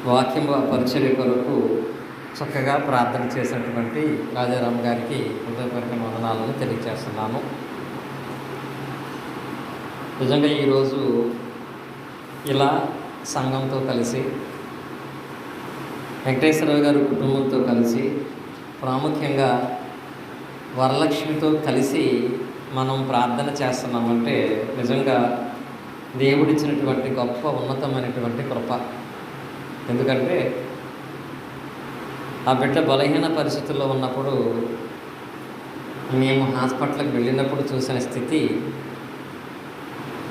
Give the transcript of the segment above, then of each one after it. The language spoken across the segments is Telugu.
వాక్యము పరిచర్య కొరకు చక్కగా ప్రార్థన చేసినటువంటి రాజారాం గారికి హృదయపూర్వక వందనాలను తెలియజేస్తున్నాను. నిజంగా ఈరోజు ఇలా సంఘంతో కలిసి వెంకటేశ్వరరావు గారి కుటుంబంతో కలిసి ప్రాముఖ్యంగా వరలక్ష్మితో కలిసి మనం ప్రార్థన చేస్తున్నామంటే నిజంగా దేవుడిచ్చినటువంటి గొప్ప ఉన్నతమైనటువంటి కృప. ఎందుకంటే ఆ బిడ్డ బలహీన పరిస్థితుల్లో ఉన్నప్పుడు మేము హాస్పిటల్కి వెళ్ళినప్పుడు చూసిన స్థితి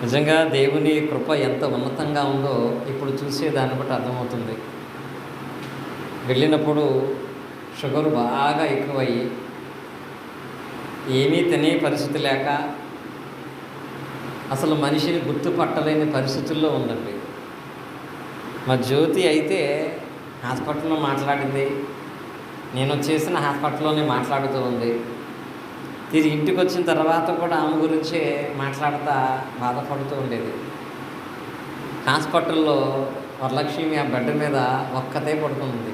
నిజంగా దేవుని కృప ఎంత ఉన్నతంగా ఉందో ఇప్పుడు చూసే దాన్ని బట్టి అర్థమవుతుంది. వెళ్ళినప్పుడు షుగర్ బాగా ఎక్కువయ్యి ఏమీ తినే పరిస్థితి లేక అసలు మనిషిని గుర్తుపట్టలేని పరిస్థితుల్లో ఉందండి. మా జ్యోతి అయితే హాస్పిటల్లో మాట్లాడింది, నేను చేసిన హాస్పిటల్లోనే మాట్లాడుతూ ఉంది. తిరిగి ఇంటికి వచ్చిన తర్వాత కూడా ఆమె గురించే మాట్లాడుతూ బాధపడుతూ ఉండేది. హాస్పిటల్లో వరలక్ష్మి ఆ బెడ్ మీద ఒక్కతే పడుతుంది.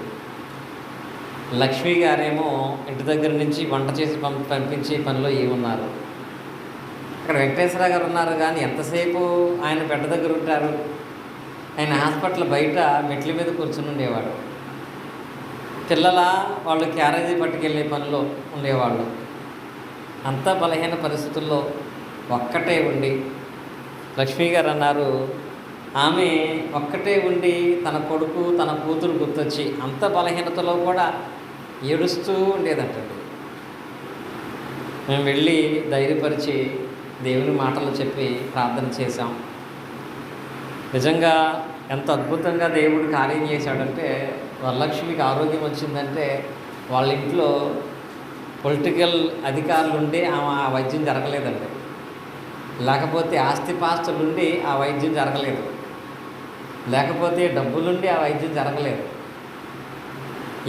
లక్ష్మి గారేమో ఇంటి దగ్గర నుంచి వంట చేసి పంపించే పనిలో ఏమున్నారు. అక్కడ వెంకటేశ్వర గారు ఉన్నారు, కానీ ఎంతసేపు ఆయన బెడ్ దగ్గర ఉంటారు. ఆయన హాస్పిటల్ బయట మెట్ల మీద కూర్చుని ఉండేవాడు. పిల్లల వాళ్ళు క్యారేజీ పట్టుకెళ్ళే పనిలో ఉండేవాళ్ళు. అంత బలహీన పరిస్థితుల్లో ఒక్కటే ఉండి లక్ష్మీ గారు అన్నారు, ఆమె ఒక్కటే ఉండి తన కొడుకు తన కూతురు గుర్తొచ్చి అంత బలహీనతలో కూడా ఏడుస్తూ ఉండేదంటండి. మేము వెళ్ళి ధైర్యపరిచి దేవుని మాటలు చెప్పి ప్రార్థన చేశాం. నిజంగా ఎంత అద్భుతంగా దేవుడు కార్యం చేశాడంటే, వరలక్ష్మికి ఆరోగ్యం వచ్చిందంటే వాళ్ళ ఇంట్లో పొలిటికల్ అధికారులు ఉండి ఆమె ఆ వైద్యం జరగలేదండి. లేకపోతే ఆస్తిపాస్తులుండి ఆ వైద్యం జరగలేదు. లేకపోతే డబ్బులుండి ఆ వైద్యం జరగలేదు.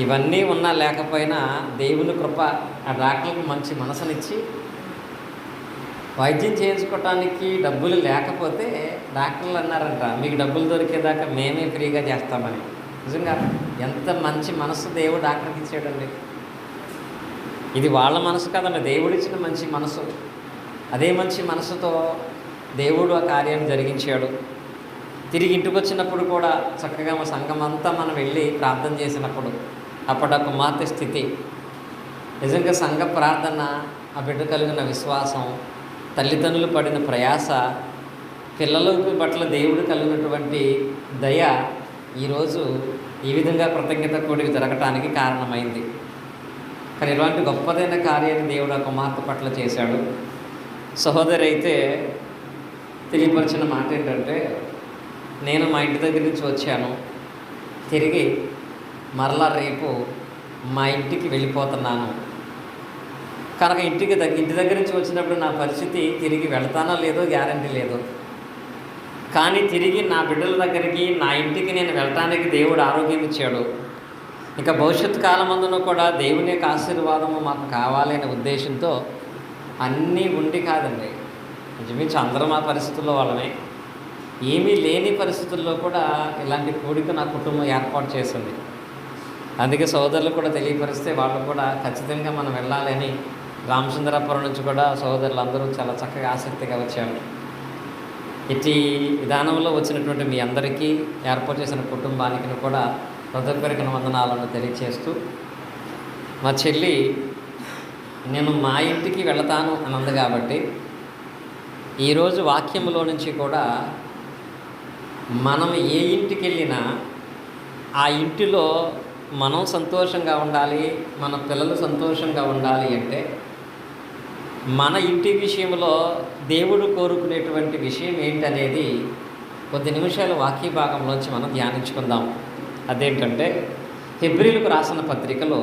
ఇవన్నీ ఉన్నా లేకపోయినా దేవుని కృప ఆ డాక్టర్కి మంచి మనసునిచ్చి వైద్యం చేయించుకోవటానికి డబ్బులు లేకపోతే డాక్టర్లు అన్నారంట, మీకు డబ్బులు దొరికేదాకా మేమే ఫ్రీగా చేస్తామని. నిజంగా ఎంత మంచి మనసు దేవుడు డాక్టర్కి ఇచ్చాడండి. ఇది వాళ్ళ మనసు కదండి, దేవుడిచ్చిన మంచి మనసు. అదే మంచి మనసుతో దేవుడు ఆ కార్యాన్ని జరిగించాడు. తిరిగి ఇంటికి వచ్చినప్పుడు కూడా చక్కగా మా సంఘం అంతా మనం వెళ్ళి ప్రార్థన చేసినప్పుడు అప్పుడు ఆ కుమార్తె స్థితి, నిజంగా సంఘ ప్రార్థన, ఆ బిడ్డ కలిగిన విశ్వాసం, తల్లిదండ్రులు పడిన ప్రయాస, పిల్లల పట్ల దేవుడు కలిగినటువంటి దయ ఈరోజు ఈ విధంగా కృతజ్ఞత కూడిక జరగటానికి కారణమైంది. కానీ ఇలాంటి గొప్పదైన కార్యాన్ని దేవుడు ఆ కుమార్తె పట్ల చేశాడు. సహోదరి అయితే తెలియపరిచిన మాట ఏంటంటే, నేను మా ఇంటి దగ్గర నుంచి వచ్చాను, తిరిగి మరలా రేపు మా ఇంటికి వెళ్ళిపోతున్నాను కనుక ఇంటి దగ్గర నుంచి వచ్చినప్పుడు నా పరిస్థితి తిరిగి వెళ్తానో లేదో గ్యారంటీ లేదు. కానీ తిరిగి నా బిడ్డల దగ్గరికి నా ఇంటికి నేను వెళ్ళటానికి దేవుడు ఆరోగ్యం ఇచ్చాడు. ఇక భవిష్యత్ కాలమందును కూడా దేవుని యొక్క ఆశీర్వాదము మాకు కావాలి అనే ఉద్దేశంతో అన్నీ ఉండి కాదండి, నిజమించి అందరం ఆ పరిస్థితుల్లో వాళ్ళమే. ఏమీ లేని పరిస్థితుల్లో కూడా ఇలాంటి కోరిక నా కుటుంబం ఏర్పాటు చేసింది. అందుకే సోదరులు కూడా తెలియపరిస్తే వాళ్ళు కూడా ఖచ్చితంగా మనం వెళ్ళాలని రామచంద్రాపురం నుంచి కూడా సోదరులు అందరూ చాలా చక్కగా ఆసక్తిగా వచ్చారు. ఇటు విధానంలో వచ్చినటువంటి మీ అందరికీ, ఏర్పాటు చేసిన కుటుంబానికి కూడా హృదయపూర్వక వందనాలను తెలియచేస్తూ, మా చెల్లి నేను మా ఇంటికి వెళతాను అని అంది కాబట్టి ఈరోజు వాక్యంలో నుంచి కూడా మనం ఏ ఇంటికి వెళ్ళినా ఆ ఇంటిలో మనం సంతోషంగా ఉండాలి, మన పిల్లలు సంతోషంగా ఉండాలి అంటే మన ఇంటి విషయంలో దేవుడు కోరుకునేటువంటి విషయం ఏంటనేది కొద్ది నిమిషాలు వాక్య భాగంలోంచి మనం ధ్యానించుకుందాం. అదేంటంటే హెబ్రీలకు రాసిన పత్రికలో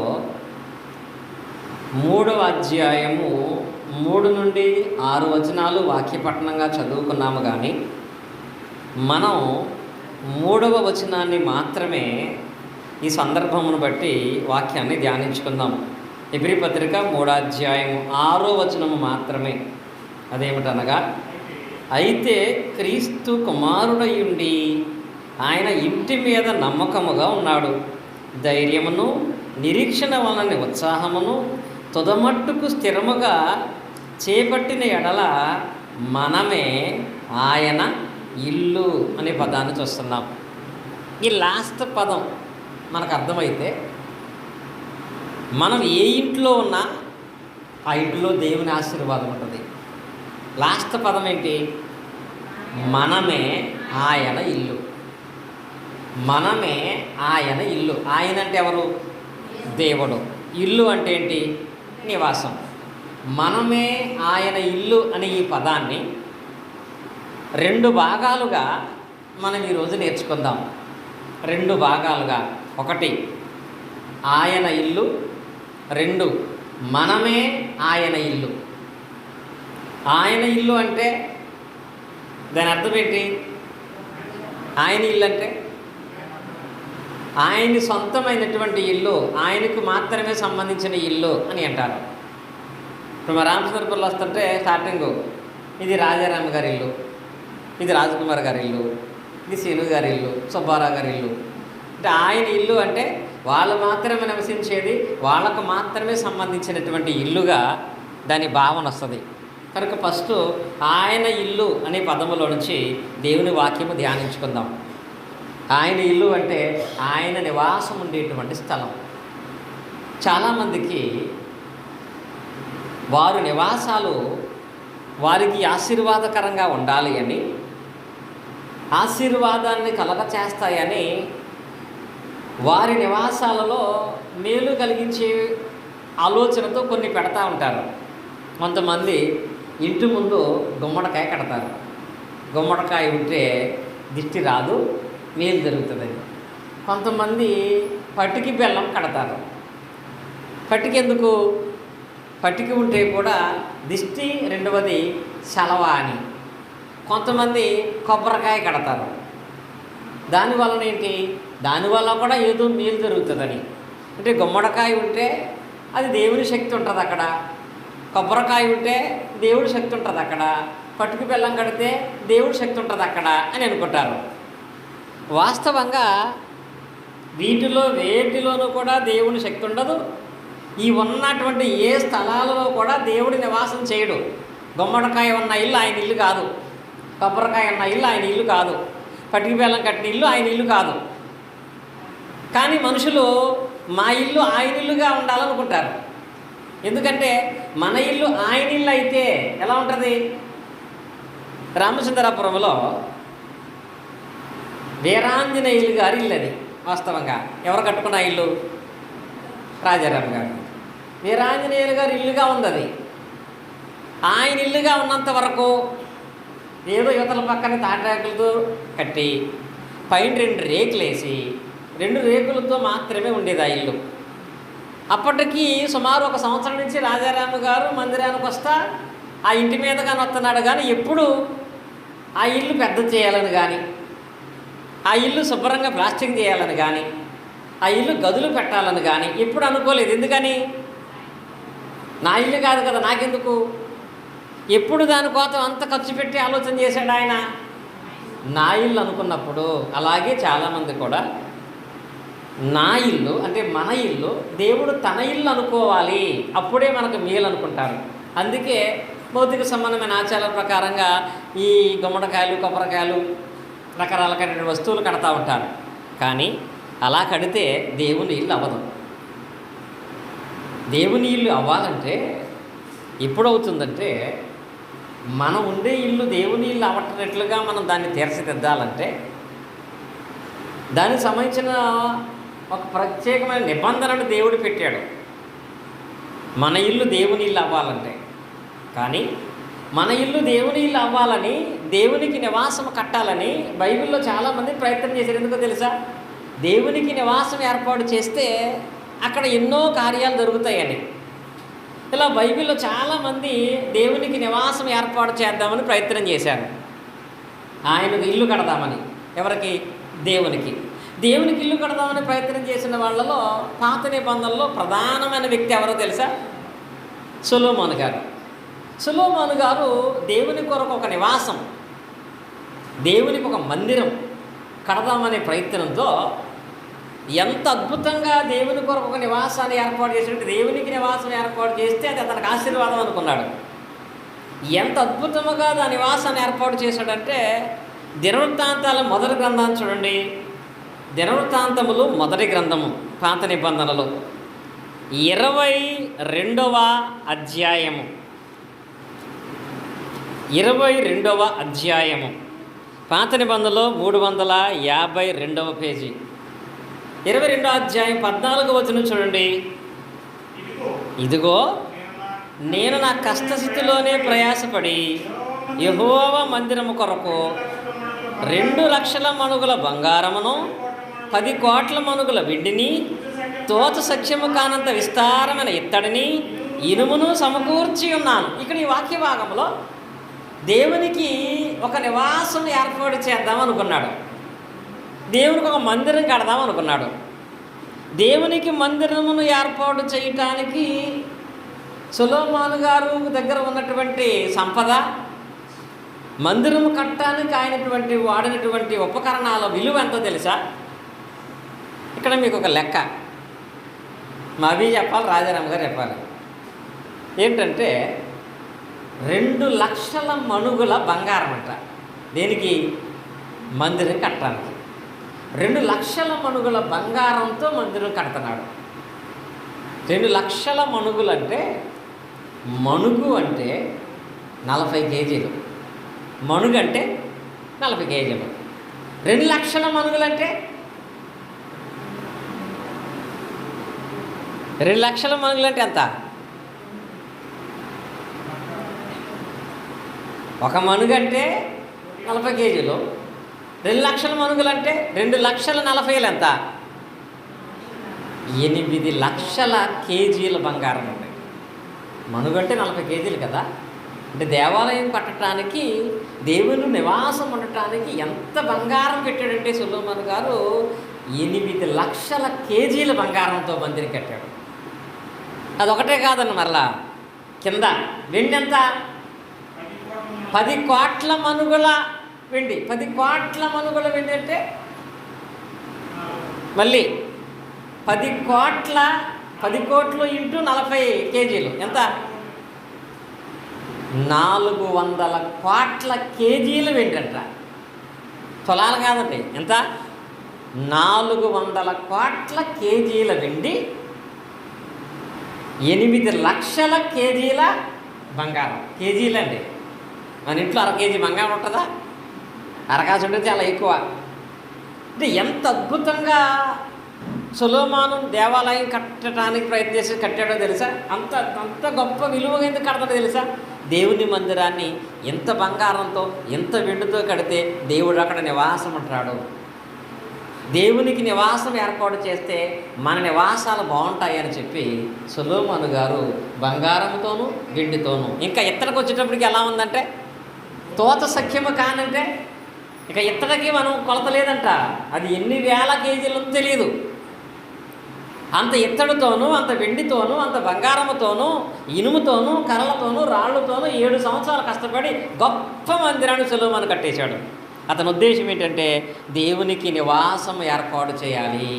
3వ అధ్యాయము 3 నుండి 6 వచనాలు వాక్యపట్టణంగా చదువుకున్నాము. కానీ మనం 3వ వచనాన్ని మాత్రమే ఈ సందర్భమును బట్టి వాక్యాన్ని ధ్యానించుకుందాం. హెబ్రీ పత్రిక 3వ అధ్యాయము 6వ వచనము మాత్రమే. అదేమిటనగా, అయితే క్రీస్తు కుమారుడయుండి ఆయన ఇంటి మీద నమ్మకముగా ఉన్నాడు. ధైర్యమును నిరీక్షణ వలన ఉత్సాహమును తుదమట్టుకు స్థిరముగా చేపట్టిన ఎడల మనమే ఆయన ఇల్లు అనే పదాన్ని చూస్తున్నాం. ఈ లాస్ట్ పదం మనకు అర్థమైతే మనం ఏ ఇంట్లో ఉన్నా ఆ ఇంట్లో దేవుని ఆశీర్వాదం ఉంటుంది. లాస్ట్ పదం ఏంటి? మనమే ఆయన ఇల్లు. మనమే ఆయన ఇల్లు. ఆయన అంటే ఎవరు? దేవుడు. ఇల్లు అంటే ఏంటి? నివాసం. మనమే ఆయన ఇల్లు అనే ఈ పదాన్ని 2 భాగాలుగా మనం ఈరోజు నేర్చుకుందాం. 2 భాగాలుగా. 1 ఆయన ఇల్లు, 2 మనమే ఆయన ఇల్లు. ఆయన ఇల్లు అంటే దాని అర్థం ఏంటి? ఆయన ఇల్లు అంటే ఆయన్ని సొంతమైనటువంటి ఇల్లు, ఆయనకు మాత్రమే సంబంధించిన ఇల్లు అని అంటారు. ఇప్పుడు మా రామచంద్రపురంలో వస్తుంటే స్టార్టింగ్ ఇది రాజారామ గారి ఇల్లు, ఇది రాజకుమార్ గారి ఇల్లు, ఇది సీను గారి ఇల్లు, సుబ్బారావు గారి ఇల్లు. అంటే ఆయన ఇల్లు అంటే వాళ్ళు మాత్రమే నివసించేది, వాళ్ళకు మాత్రమే సంబంధించినటువంటి ఇల్లుగా దాని భావన వస్తుంది. కనుక ఫస్ట్ ఆయన ఇల్లు అనే పదములో నుంచి దేవుని వాక్యము ధ్యానించుకుందాం. ఆయన ఇల్లు అంటే ఆయన నివాసం ఉండేటువంటి స్థలం. చాలామందికి వారి నివాసాలు వారికి ఆశీర్వాదకరంగా ఉండాలి అని, ఆశీర్వాదాన్ని కలగచేస్తాయని వారి నివాసాలలో మేలు కలిగించే ఆలోచనతో కొన్ని పెడతా ఉంటారు. కొంతమంది ఇంటి ముందు గుమ్మడికాయ కడతారు. గుమ్మడికాయ ఉంటే దిష్టి రాదు, మేలు జరుగుతుందని. కొంతమంది పట్టికి బెల్లం కడతారు. పట్టికి ఎందుకు? పట్టికి ఉంటే కూడా దిష్టి, రెండవది సెలవ అని. కొంతమంది కొబ్బరికాయ కడతారు. దానివలన ఏంటి? దానివల్ల కూడా ఏదో మేలు జరుగుతుందని. అంటే గుమ్మడికాయ ఉంటే అది దేవుని శక్తి ఉంటుంది అక్కడ, కొబ్బరికాయ ఉంటే దేవుడి శక్తి ఉంటుంది అక్కడ, పట్టుకు బెల్లం కడితే దేవుడి శక్తి ఉంటుంది అక్కడ అని అనుకుంటారు. వాస్తవంగా వేటిలోనూ కూడా దేవుని శక్తి ఉండదు. ఈ ఉన్నటువంటి ఏ స్థలాలలో కూడా దేవుడి నివాసం చేయడు. గుమ్మడికాయ ఉన్న ఇల్లు ఆయన ఇల్లు కాదు, కొబ్బరికాయ ఉన్న ఇల్లు ఆయన ఇల్లు కాదు, పట్టుకు బెల్లం కట్టిన ఇల్లు ఆయన ఇల్లు కాదు. కానీ మనుషులు మా ఇల్లు ఆయన ఇల్లుగా ఉండాలనుకుంటారు. ఎందుకంటే మన ఇల్లు ఆయన ఇల్లు అయితే ఎలా ఉంటుంది? రామచంద్రాపురంలో వీరాంజనేయులు గారి ఇల్లు అది. వాస్తవంగా ఎవరు కట్టుకున్న ఇల్లు? రాజారాం గారు. వీరాంజనేయులు గారి ఇల్లుగా ఉంది అది. ఆయన ఇల్లుగా ఉన్నంత వరకు ఏదో యువతల పక్కన తాటాకులతో కట్టి పైన 2 రేకులు వేసి 2 రేకులతో మాత్రమే ఉండేది ఆ ఇల్లు. అప్పటికి సుమారు 1 సంవత్సరం నుంచి రాజారాము గారు మందిరానికి వస్తా ఆ ఇంటి మీద కానీ వస్తున్నాడు. కానీ ఎప్పుడు ఆ ఇల్లు పెద్ద చేయాలని కానీ, ఆ ఇల్లు శుభ్రంగా ప్లాస్టింగ్ చేయాలని కానీ, ఆ ఇల్లు గదులు పెట్టాలని కానీ ఎప్పుడు అనుకోలేదు. ఎందుకని? నా ఇల్లు కాదు కదా, నాకెందుకు? ఎప్పుడు దానికోసం అంత ఖర్చు పెట్టి ఆలోచన చేశాడు ఆయన? నా ఇల్లు అనుకున్నప్పుడు. అలాగే చాలామంది కూడా నా ఇల్లు అంటే మన ఇల్లు దేవుడు తన ఇల్లు అనుకోవాలి, అప్పుడే మనకు మేలు అనుకుంటారు. అందుకే భౌతిక సంబంధమైన ఆచారాల ప్రకారంగా ఈ గుమ్మడికాయలు, కొబ్బరికాయలు, రకరకాలైన వస్తువులు కడతా ఉంటారు. కానీ అలా కడితే దేవుని ఇల్లు అవ్వదు. దేవుని ఇల్లు అవ్వాలంటే ఎప్పుడవుతుందంటే, మనం ఉండే ఇల్లు దేవుని ఇల్లు అవ్వటట్లుగా మనం దాన్ని తీర్చిదిద్దాలంటే దానికి సంబంధించిన ఒక ప్రత్యేకమైన నిబంధనను దేవుడు పెట్టాడు. మన ఇల్లు దేవుని ఇల్లు అవ్వాలంటే. కానీ మన ఇల్లు దేవుని ఇల్లు అవ్వాలని, దేవునికి నివాసం కట్టాలని బైబిల్లో చాలామంది ప్రయత్నం చేశారు. ఎందుకో తెలుసా? దేవునికి నివాసం ఏర్పాటు చేస్తే అక్కడ ఎన్నో కార్యాలు జరుగుతాయని. ఇలా బైబిల్లో చాలామంది దేవునికి నివాసం ఏర్పాటు చేద్దామని ప్రయత్నం చేశారు. ఆయనకు ఇల్లు కడదామని. ఎవరికి? దేవునికి. దేవునికి ఇల్లు కడదామని ప్రయత్నం చేసిన వాళ్ళలో పాత నిబంధనలో ప్రధానమైన వ్యక్తి ఎవరో తెలుసా? సొలొమోను గారు. సొలొమోను గారు దేవుని కొరకు ఒక నివాసం, దేవునికి ఒక మందిరం, కడదామనే ప్రయత్నంతో ఎంత అద్భుతంగా దేవుని కొరకు ఒక నివాసాన్ని ఏర్పాటు చేసినట్టు, దేవునికి నివాసం ఏర్పాటు చేస్తే అది అతనికి ఆశీర్వాదం అనుకున్నాడు. ఎంత అద్భుతముగా ఆ నివాసాన్ని ఏర్పాటు చేశాడంటే, దినవృత్తాంతాల మొదటి గ్రంథాన్ని చూడండి. దినవృత్తాంతములు మొదటి గ్రంథము పాత నిబంధనలు 22వ అధ్యాయము. 22వ అధ్యాయము పాత నిబంధనలో 352వ పేజీ. 22వ అధ్యాయం 14వ వచనం చూడండి. ఇదిగో నేను నా కష్టస్థితిలోనే ప్రయాసపడి యెహోవా మందిరము కొరకు 2 లక్షల మణుగుల బంగారమును 10 కోట్ల మణుగుల వెండిని తోచ సత్యము కానంత విస్తారమైన ఇత్తడిని ఇనుమును సమకూర్చి ఉన్నాను. ఇక్కడ ఈ వాక్య భాగంలో దేవునికి ఒక నివాసం ఏర్పాటు చేద్దాం అనుకున్నాడు. దేవునికి ఒక మందిరం కడదాం అనుకున్నాడు. దేవునికి మందిరమును ఏర్పాటు చేయటానికి సొలొమోను గారు దగ్గర ఉన్నటువంటి సంపద, మందిరము కట్టడానికి ఆయనటువంటి వాడినటువంటి ఉపకరణాల విలువ ఎంతో తెలుసా? ఇక్కడ మీకు ఒక లెక్క మా అభి చెప్పాలి, రాజారాం గారు చెప్పాలి. ఏంటంటే 2 లక్షల మణుగుల బంగారం అంట. దేనికి? మందిరం కట్టడానికి. 2 లక్షల మణుగుల బంగారంతో మందిరం కడుతున్నాడు. 2 లక్షల మణుగులు అంటే, మణుగు అంటే 40 కేజీలు, మణుగు అంటే 40 కేజీలు. 2 లక్షల మణుగులు అంటే 2 లక్షల మణుగులు అంటే ఎంత? ఒక మణుగు అంటే 40 కేజీలు. 2 లక్షల మణుగులు అంటే 2,40,000 ఎంత? 8 లక్షల కేజీల బంగారం ఉంది. మణుగు అంటే 40 కేజీలు కదా. అంటే దేవాలయం కట్టడానికి, దేవుని నివాసం ఉండటానికి ఎంత బంగారం పెట్టాడంటే సొలొమోను గారు 8 లక్షల కేజీల బంగారంతో మందిరం కట్టాడు. అదొకటే కాదన్న, మరలా కింద వెండి ఎంత? 10 కోట్ల మణుగుల వెండి. 10 కోట్ల మణుగుల వెండి అంటే మళ్ళీ 10 కోట్లు ఇంటూ 40 కేజీలు ఎంత? 400 కోట్ల కేజీలు వెండి అంట. తులాలు కాదండి, ఎంత? 400 కోట్ల కేజీల వెండి, 8 లక్షల కేజీల బంగారం. కేజీలండి. మన ఇంట్లో 1 కేజీ బంగారం ఉంటుందా? అరకాసు ఉంటుంది, చాలా ఎక్కువ. అంటే ఎంత అద్భుతంగా సొలొమోను దేవాలయం కట్టడానికి ప్రయత్నించి కట్టాడో తెలుసా? అంత గొప్ప విలువ ఎందుకు కడతాడో తెలుసా? దేవుని మందిరాన్ని ఎంత బంగారంతో, ఎంత వెండితో కడితే దేవుడు అక్కడ నివాసం అంటాడు. దేవునికి నివాసం ఏర్పాటు చేస్తే మన నివాసాలు బాగుంటాయని చెప్పి సొలొమోను గారు బంగారంతోనూ వెండితోనూ, ఇంకా ఇత్తడికి వచ్చేటప్పటికి ఎలా ఉందంటే తోత సఖ్యము కానంటే ఇక ఇత్తడికి మనం కొలత లేదంట. అది ఎన్ని వేల కేజీలు తెలియదు. అంత ఇత్తడితోనూ, అంత వెండితోనూ, అంత బంగారముతోనూ, ఇనుముతోనూ, కర్రలతోనూ, రాళ్లతోనూ 7 సంవత్సరాలు కష్టపడి గొప్ప మందిరాన్ని సొలొమోను కట్టేశాడు. అతని ఉద్దేశం ఏంటంటే దేవునికి నివాసం ఏర్పాటు చేయాలి.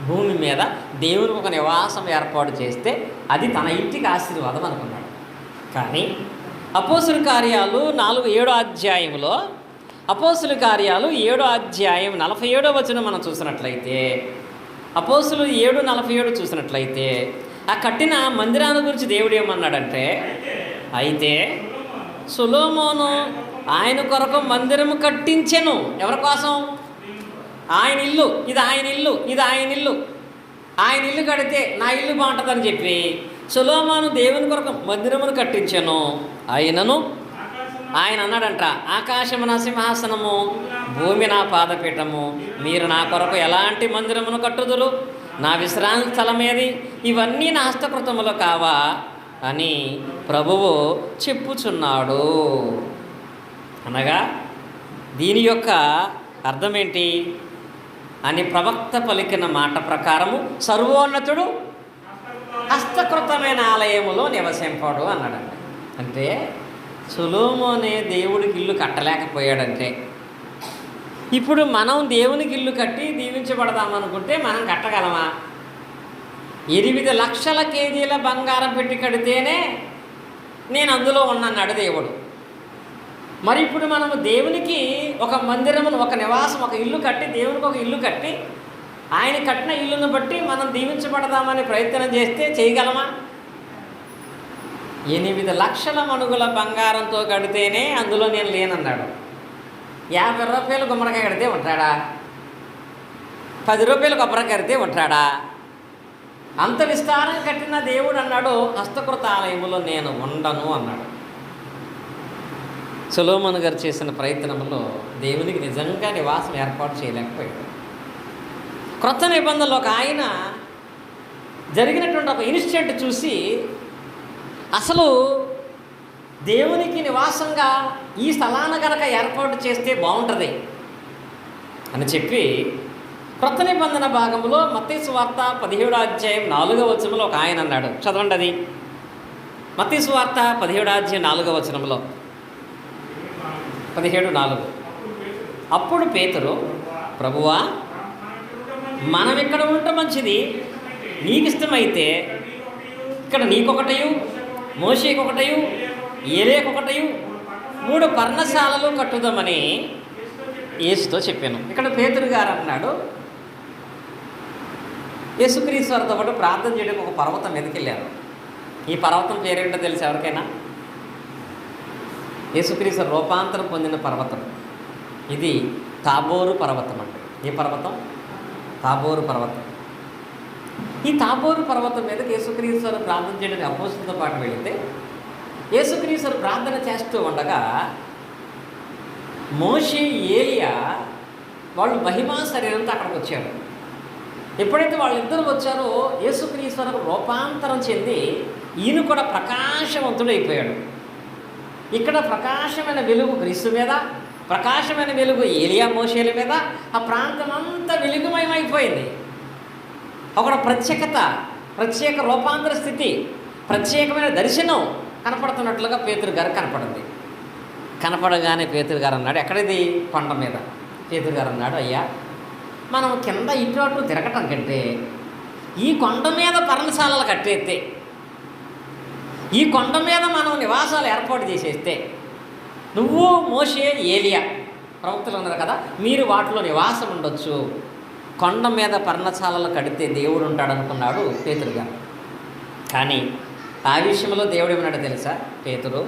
భూమి మీద దేవునికి ఒక నివాసం ఏర్పాటు చేస్తే అది తన ఇంటికి ఆశీర్వాదం అనుకున్నాడు. కానీ అపోస్తుల కార్యాలు 7వ అధ్యాయంలో, అపోస్తుల కార్యాలు 7వ అధ్యాయం 47వ వచనం మనం చూసినట్లయితే, అపోస్తులు 7:47 చూసినట్లయితే, ఆ కట్టిన మందిరాన్ని గురించి దేవుడు ఏమన్నాడంటే, అయితే సొలొమోను ఆయన కొరకు మందిరము కట్టించెను. ఎవరి కోసం? ఆయన ఇల్లు, ఇది ఆయన ఇల్లు, ఇది ఆయన ఇల్లు. ఆయన ఇల్లు కడితే నా ఇల్లు బాగుంటుందని చెప్పి సొలొమోను దేవుని కొరకు మందిరమును కట్టించెను. ఆయన అన్నాడంట, ఆకాశము నా సింహాసనము, భూమి నా పాదపీఠము, మీరు నా కొరకు ఎలాంటి మందిరమును కట్టుదురు? నా విశ్రాంతి స్థలమేది? ఇవన్నీ నా హస్తకృతములు కావా అని ప్రభువు చెప్పుచున్నాడు. అనగా దీని యొక్క అర్థం ఏంటి అని ప్రవక్త పలికిన మాట ప్రకారము సర్వోన్నతుడు హస్తకృతమైన ఆలయములో నివసింపడు అన్నాడండి. అంటే సొలొమోనే దేవుడికి ఇల్లు కట్టలేకపోయాడంటే ఇప్పుడు మనం దేవునికి ఇల్లు కట్టి దీవించబడదామనుకుంటే మనం కట్టగలమా? 8 లక్షల కేజీల బంగారం పెట్టి కడితేనే నేను అందులో ఉన్నాడు దేవుడు. మరి ఇప్పుడు మనము దేవునికి ఒక మందిరమును, ఒక నివాసం, ఒక ఇల్లు కట్టి, దేవునికి ఒక ఇల్లు కట్టి, ఆయన కట్టిన ఇల్లును బట్టి మనం దీవించబడదామని ప్రయత్నం చేస్తే చేయగలమా? 8 లక్షల మణుగుల బంగారంతో కడితేనే అందులో నేను లేనన్నాడు. 50 రూపాయలు గుమ్మడికాయ కడితే ఉంటాడా? 10 రూపాయలు కొబ్బరికాయ కడితే ఉంటాడా? అంత విస్తారం కట్టిన దేవుడు అన్నాడు, హస్తకృత ఆలయములో నేను ఉండను అన్నాడు. సొలొమోను గారు చేసిన ప్రయత్నంలో దేవునికి నిజంగా నివాసం ఏర్పాటు చేయలేకపోయాడు. క్రొత్త నిబంధనలో ఒక ఆయన జరిగినటువంటి ఒక ఇన్సిడెంట్ చూసి, అసలు దేవునికి నివాసంగా ఈ స్థలాన్ని కనుక ఏర్పాటు చేస్తే బాగుంటుంది అని చెప్పి, క్రొత్త నిబంధన భాగంలో మత్తయి సువార్త 17వ అధ్యాయం 4వ వచనంలో ఒక ఆయన అన్నాడు. చదవండి అది. మత్తయి సువార్త 17వ అధ్యాయం 4వ వచనంలో 17:4. అప్పుడు పేతురు, ప్రభువా, మనం ఇక్కడ ఉంటే మంచిది, నీకు ఇష్టమైతే ఇక్కడ నీకొకటయు, మోషేకొకటయు, ఏలేకొకటయు 3 పర్ణశాలలు కట్టుదామని యేసుతో చెప్పాను. ఇక్కడ పేతురు గారు అన్నాడు, యేసుక్రీస్తు వారితో పాటు ప్రార్థన చేయడానికి ఒక పర్వతం మీదకి వెళ్ళారు. ఈ పర్వతం పేరేంటో తెలుసు ఎవరికైనా? యేసుక్రీస్తు రూపాంతరం పొందిన పర్వతం. ఇది తాబోరు పర్వతం అండి. ఏ పర్వతం? తాబోరు పర్వతం. ఈ తాబోరు పర్వతం మీదకి యేసుక్రీస్తు వారు ప్రార్థన చేయడానికి అపోస్తులతో పాటు వెళితే, యేసుక్రీస్తు వారు ప్రార్థన చేస్తూ ఉండగా మోషే, ఏలియా వాళ్ళు మహిమా శరీరంతో అక్కడికి వచ్చారు. ఎప్పుడైతే వాళ్ళిద్దరూ వచ్చారో యేసుక్రీస్తు వారు రూపాంతరం చెంది ఈయన కూడా ప్రకాశవంతుడైపోయాడు. ఇక్కడ ప్రకాశమైన వెలుగు క్రీస్తు మీద, ప్రకాశమైన వెలుగు ఏలియా, మోషేల మీద, ఆ ప్రాంతం అంతా వెలుగుమయమైపోయింది. ఒక ప్రత్యేకత, ప్రత్యేక రూపాంతర స్థితి, ప్రత్యేకమైన దర్శనం కనపడుతున్నట్లుగా పేతురు గారు కనపడింది. కనపడగానే పేతురు గారు అన్నాడు, ఎక్కడిది? కొండ మీద. పేతురు గారు అన్నాడు, అయ్యా, మనం కింద ఇటు అటు తిరగటం కంటే ఈ కొండ మీద పర్ణశాలలు కట్టేస్తే, ఈ కొండ మీద మనం నివాసాలు ఏర్పాటు చేసేస్తే, నువ్వు, మోషే, ఏలియా ప్రవక్తలు ఉన్నారు కదా, మీరు వాటిలో నివాసం ఉండొచ్చు. కొండ మీద పర్ణశాలలు కడితే దేవుడు ఉంటాడు అనుకున్నాడు పేతురు గారు. కానీ ఆ విషయంలో దేవుడు ఏమన్నాడు తెలుసా? పేతురు,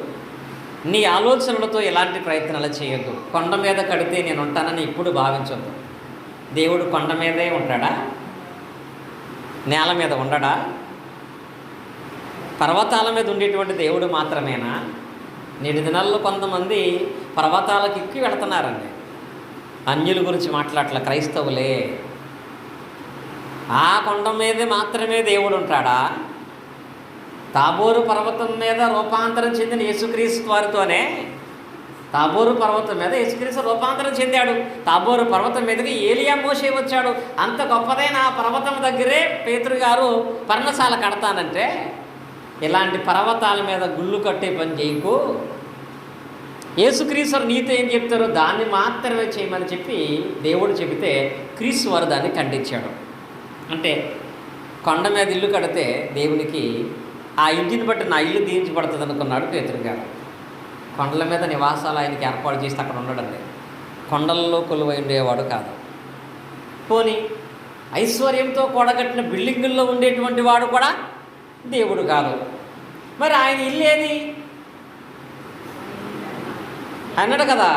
నీ ఆలోచనలతో ఎలాంటి ప్రయత్నాలు చేయొద్దు. కొండ మీద కడితే నేను ఉంటానని ఇప్పుడు భావించొద్దు. దేవుడు కొండ మీదే ఉంటాడా? నేల మీద ఉండడా? పర్వతాల మీద ఉండేటువంటి దేవుడు మాత్రమేనా? నేటి దినాల్లో కొంతమంది పర్వతాలకు ఎక్కి వెళుతున్నారండి. అన్యుల గురించి మాట్లాడట్ల, క్రైస్తవులే. ఆ కొండ మీద మాత్రమే దేవుడు ఉంటాడా? తాబోరు పర్వతం మీద రూపాంతరం చెందిన యేసుక్రీస్తు వారితోనే, తాబోరు పర్వతం మీద యేసుక్రీస్తు రూపాంతరం చెందాడు. తాబోరు పర్వతం మీదకి ఏలియా, మోషే వచ్చాడు. అంత గొప్పదైన ఆ పర్వతం దగ్గరే పేతురు గారు పర్ణశాల కడతానంటే, ఇలాంటి పర్వతాల మీద గుళ్ళు కట్టే పని చేయకు. యేసుక్రీస్తు నీతో ఏం చెప్తారో దాన్ని మాత్రమే చేయమని చెప్పి దేవుడు చెబితే క్రీస్తు వారు దాన్ని ఖండించాడు. అంటే కొండ మీద ఇల్లు కడితే దేవునికి ఆ ఇంటిని బట్టి నా ఇల్లు దీవించబడుతుంది అనుకున్నాడు పేతురు గారు. కొండల మీద నివాసాలు ఆయనకి ఏర్పాటు చేస్తే అక్కడ ఉండడండి. కొండల్లో కొలువై ఉండేవాడు కాదు. పోనీ ఐశ్వర్యంతో కూడగట్టిన బిల్డింగుల్లో ఉండేటువంటి వాడు కూడా దేవుడు కాదు. మరి ఆయన ఇల్లు ఏది అన్నాడు కదా,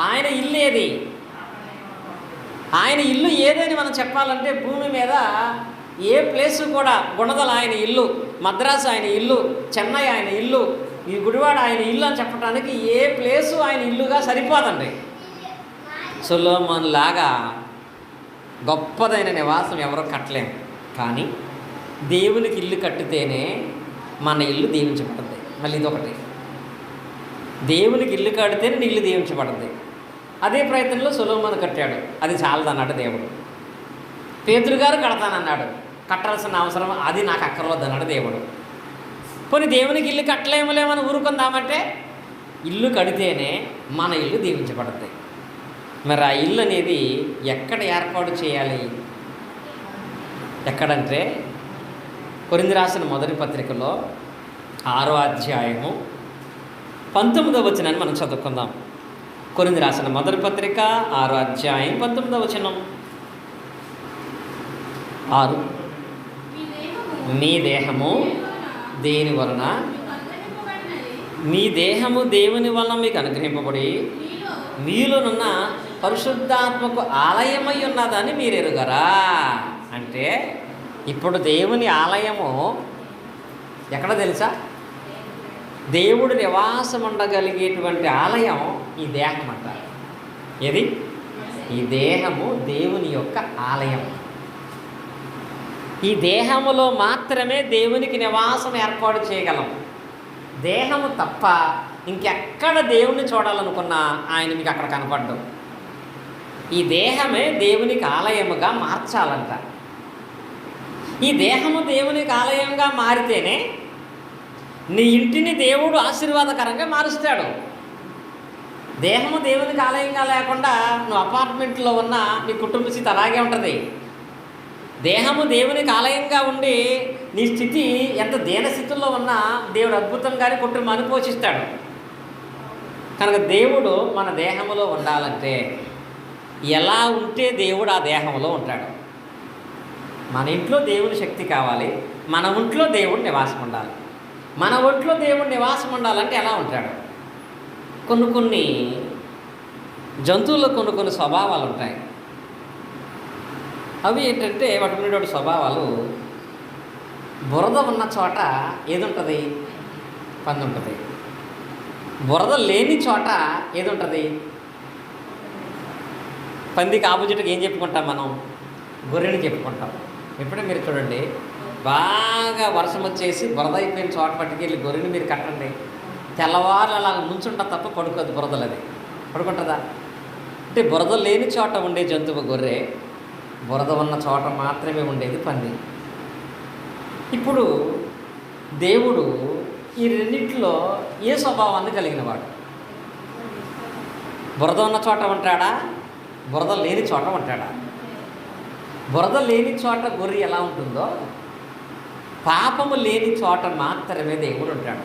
ఆయన ఇల్లు ఏది? ఆయన ఇల్లు ఏదని మనం చెప్పాలంటే భూమి మీద ఏ ప్లేసు కూడా గుణదల ఆయన ఇల్లు, మద్రాసు ఆయన ఇల్లు, చెన్నై ఆయన ఇల్లు, ఈ గుడివాడ ఆయన ఇల్లు అని చెప్పడానికి ఏ ప్లేసు ఆయన ఇల్లుగా సరిపోదండి. సొలొమోను లాగా గొప్పదైన నివాసం ఎవరో కట్టలేము. కానీ దేవునికి ఇల్లు కట్టితేనే మన ఇల్లు దీవించబడుతుంది. మళ్ళీ ఇదొకటి, దేవునికి ఇల్లు కడితేనే నీ ఇల్లు దీవించబడుతుంది. అదే ప్రయత్నంలో సొలొమోను కట్టాడు, అది చాలదన్నాడు దేవుడు. పేతురు గారు కడతానన్నాడు, కట్టాల్సిన అవసరం అది నాకు అక్కర్లేదన్నాడు దేవుడు. పోనీ దేవునికి ఇల్లు కట్టలేమని ఊరుకుందామంటే ఇల్లు కడితేనే మన ఇల్లు దీవించబడుతుంది. మరి ఆ ఇల్లు అనేది ఎక్కడ ఏర్పాటు చేయాలి? ఎక్కడంటే కొరింథీ రాసిన మొదటి పత్రికలో 6వ అధ్యాయము 19వ వచనాన్ని మనం చదువుకుందాం. కొరింథీ రాసిన మొదటి పత్రిక 6వ అధ్యాయం 19వ వచనం. 6 మీ దేహము దేని వలన, మీ దేహము దేవుని వలన మీకు అనుగ్రహింపబడి మీలోనున్న పరిశుద్ధాత్మకు ఆలయమై ఉన్నదని మీరు ఎరుగరా. అంటే ఇప్పుడు దేవుని ఆలయము ఎక్కడ తెలుసా? దేవుడు నివాసం ఉండగలిగేటువంటి ఆలయం ఈ దేహం అంటారు. ఏది? ఈ దేహము దేవుని యొక్క ఆలయం. ఈ దేహములో మాత్రమే దేవునికి నివాసం ఏర్పాటు చేయగలం. దేహము తప్ప ఇంకెక్కడ దేవుని చూడాలనుకున్నా ఆయన మీకు అక్కడ కనపడ్డం. ఈ దేహమే దేవునికి ఆలయముగా మార్చాలంట. ఈ దేహము దేవునికి ఆలయంగా మారితేనే నీ ఇంటిని దేవుడు ఆశీర్వాదకరంగా మారుస్తాడు. దేహము దేవునికి ఆలయంగా లేకుండా నువ్వు అపార్ట్మెంట్లో ఉన్న నీ కుటుంబ స్థితి అలాగే ఉంటుంది. దేహము దేవునికి ఆలయంగా ఉండి నీ స్థితి ఎంత దీనస్థితుల్లో ఉన్నా దేవుడు అద్భుతంగానే కుటుంబాన్ని పోషిస్తాడు. కనుక దేవుడు మన దేహంలో ఉండాలంటే ఎలా ఉంటే దేవుడు ఆ దేహంలో ఉంటాడు? మన ఇంట్లో దేవుని శక్తి కావాలి. మన ఒంట్లో దేవుడు నివాసం ఉండాలి. మన ఒంట్లో దేవుడు నివాసం ఉండాలంటే ఎలా ఉంటాడు? కొన్ని జంతువుల్లో కొన్ని స్వభావాలు ఉంటాయి. అవి ఏంటంటే వాటి ఉన్నటువంటి స్వభావాలు, బురద ఉన్న చోట ఏది ఉంటుంది? పంది ఉంటుంది. బురద లేని చోట ఏది ఉంటుంది? పందికి ఆపోజిట్గా ఏం చెప్పుకుంటాం మనం? గొర్రెని చెప్పుకుంటాం. ఎప్పుడే మీరు చూడండి, బాగా వర్షం వచ్చేసి బురద అయిపోయిన చోట పట్టుకెళ్ళి గొర్రెని మీరు కట్టండి, తెల్లవారులు అలా ముంచుంటా తప్ప పడుకోదు బురదలు. అది పడుకుంటుందా? అంటే బురద లేని చోట ఉండే జంతువు గొర్రె, బురద ఉన్న చోట మాత్రమే ఉండేది పంది. ఇప్పుడు దేవుడు ఈ రెండింటిలో ఏ స్వభావాన్ని కలిగిన వాడు? బురద ఉన్న చోట ఉంటాడా? బురద లేని చోట ఉంటాడా? బురద లేని చోట గొర్రె ఎలా ఉంటుందో, పాపము లేని చోట మాత్రమే దేవుడు ఉంటాడు.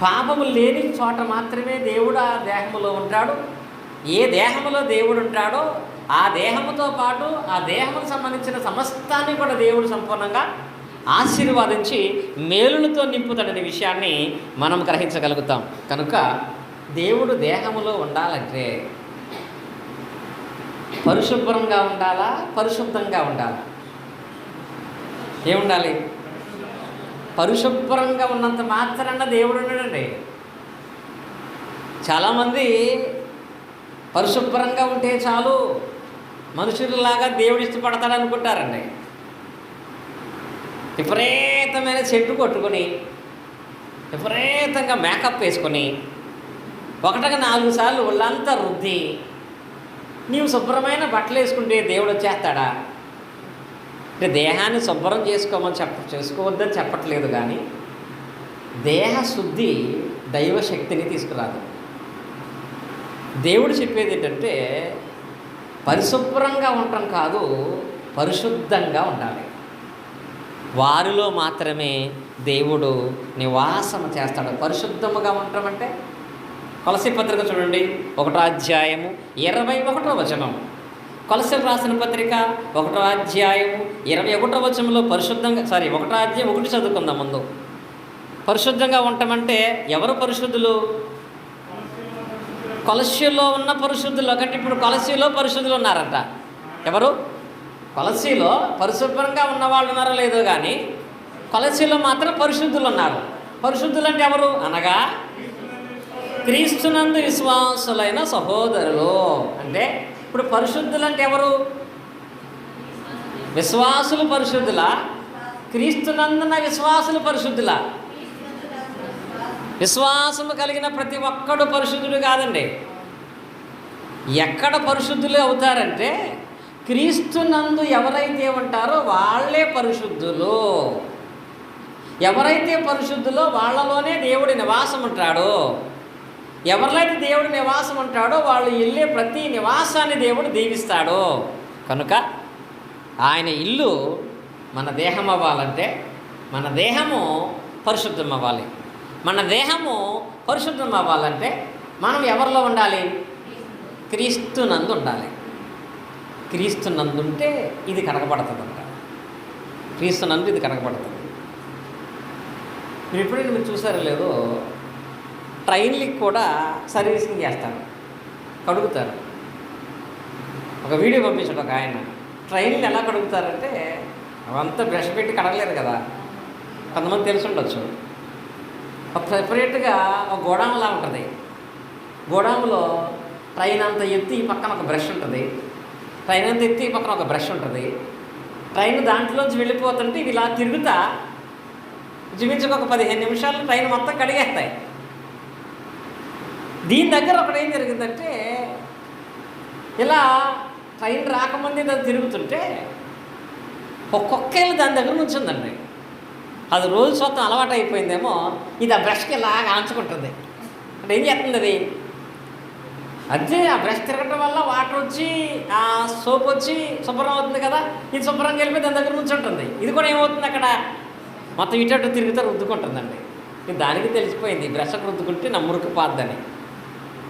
పాపము లేని చోట మాత్రమే దేవుడు ఆ దేహములో ఉంటాడు. ఏ దేహములో దేవుడు ఉంటాడో ఆ దేహముతో పాటు ఆ దేహముకు సంబంధించిన సమస్తాన్ని కూడా దేవుడు సంపూర్ణంగా ఆశీర్వాదించి మేలులతో నింపుతాడనే విషయాన్ని మనం గ్రహించగలుగుతాం. కనుక దేవుడు దేహములో ఉండాలంటే పరిశుభ్రంగా ఉండాలా? పరిశుద్ధంగా ఉండాలా? ఏముండాలి? పరిశుభ్రంగా ఉన్నంత మాత్రాన దేవుడు ఉన్నాడండి. చాలామంది పరిశుభ్రంగా ఉంటే చాలు మనుషులలాగా దేవుడు ఇష్టపడతాడు అనుకుంటారండి. విపరీతమైన చెట్టు కొట్టుకొని, విపరీతంగా మేకప్ వేసుకొని, 1-4 సార్లు ఒళ్ళంతా రుద్ది నీవు శుభ్రమైన బట్టలు వేసుకుంటే దేవుడు వచ్చేస్తాడా? అంటే దేహాన్ని శుభ్రం చేసుకోవద్దని చెప్పట్లేదు, కానీ దేహ శుద్ధి దైవ శక్తిని తీసుకురాదు. దేవుడు చెప్పేది ఏంటంటే పరిశుభ్రంగా ఉండటం కాదు, పరిశుద్ధంగా ఉండాలి. వారిలో మాత్రమే దేవుడు నివాసం చేస్తాడు. పరిశుద్ధముగా ఉండటం అంటే కొలసీ పత్రిక చూడండి, 1వ అధ్యాయము 21వ వచనం. కొలసీలు రాసిన పత్రిక 1వ అధ్యాయము 21వ వచనంలో పరిశుద్ధంగా 1వ అధ్యాయం 1 చదువుకుందాం ముందు. పరిశుద్ధంగా ఉండటమంటే ఎవరు పరిశుద్ధులు? కొలసీలో ఉన్న పరిశుద్ధులు. ఒకటి ఇప్పుడు కొలసీలో పరిశుద్ధులు ఉన్నారంట. ఎవరు? కొలసీలో పరిశుభ్రంగా ఉన్నవాళ్ళు ఉన్నారో లేదో కానీ కొలసీలో మాత్రం పరిశుద్ధులు ఉన్నారు. పరిశుద్ధులు అంటే ఎవరు అనగా క్రీస్తునందు విశ్వాసులైన సహోదరులు. అంటే ఇప్పుడు పరిశుద్ధులు అంటే ఎవరు? విశ్వాసులు పరిశుద్ధులా? క్రీస్తునందున విశ్వాసులు పరిశుద్ధులా? విశ్వాసము కలిగిన ప్రతి ఒక్కడు పరిశుద్ధుడు కాదండి. ఎక్కడ పరిశుద్ధులు అవుతారంటే క్రీస్తునందు ఎవరైతే ఉంటారో వాళ్ళే పరిశుద్ధులు. ఎవరైతే పరిశుద్ధులో వాళ్ళలోనే దేవుడి నివాసం ఉంటాడో. ఎవరిలో అయితే దేవుడు నివాసం ఉంటాడో వాళ్ళు వెళ్ళే ప్రతి నివాసాన్ని దేవుడు దీవిస్తాడు. కనుక ఆయన ఇల్లు మన దేహం అవ్వాలంటే మన దేహము పరిశుద్ధం అవ్వాలి. మన దేహము పరిశుద్ధం అవ్వాలంటే మనం ఎవరిలో ఉండాలి? క్రీస్తునందు ఉండాలి. క్రీస్తునందు ఉంటే ఇది కడగబడుతుందంట. క్రీస్తునందు ఇది కడగబడుతుంది. మీరు ఎప్పుడైనా మీరు చూసారో లేదో, ట్రైన్లకి కూడా సర్వీసింగ్ చేస్తారు, కడుగుతారు. ఒక వీడియో పంపించాడు ఒక ఆయన, ట్రైన్లు ఎలా కడుగుతారంటే అవంతా బ్రష్ పెట్టి కడగలేరు కదా, కొంతమంది తెలిసి ఉండొచ్చు. ఒక సెపరేట్గా ఒక గోడాంలా ఉంటుంది. గోడాంలో ట్రైన్ అంత ఎత్తి ఈ పక్కన ఒక బ్రష్ ఉంటుంది, ట్రైన్ అంత ఎత్తి ఈ పక్కన ఒక బ్రష్ ఉంటుంది. ట్రైన్ దాంట్లోంచి వెళ్ళిపోతుంటే ఇవి ఇలా తిరుగుతా ఇంచుమించుకు ఒక 15 నిమిషాలు ట్రైన్ మొత్తం కడిగేస్తాయి. దీని దగ్గర ఒకటి ఏం జరిగిందంటే, ఇలా ట్రైన్ రాకముందే దాన్ని తిరుగుతుంటే ఒక్కొక్కేళ్ళు దాని దగ్గర నుంచి ఉందండి. అది రోజు మొత్తం అలవాటు అయిపోయిందేమో, ఇది ఆ బ్రష్కి ఇలా ఆంచుకుంటుంది. అంటే ఏం చేస్తుంది అది? అదే ఆ బ్రష్ తిరగటం వల్ల వాటర్ వచ్చి ఆ సోప్ వచ్చి శుభ్రం అవుతుంది కదా, ఇది శుభ్రంగా వెళ్ళిపోయి దాని దగ్గర నుంచి ఉంటుంది. ఇది కూడా ఏమవుతుంది, అక్కడ మొత్తం ఇటు తిరుగుతూ రుద్దుకుంటుందండి. ఇది దానికి తెలిసిపోయింది, బ్రష్కు రుద్దుకుంటే నా మురికి పాద్దని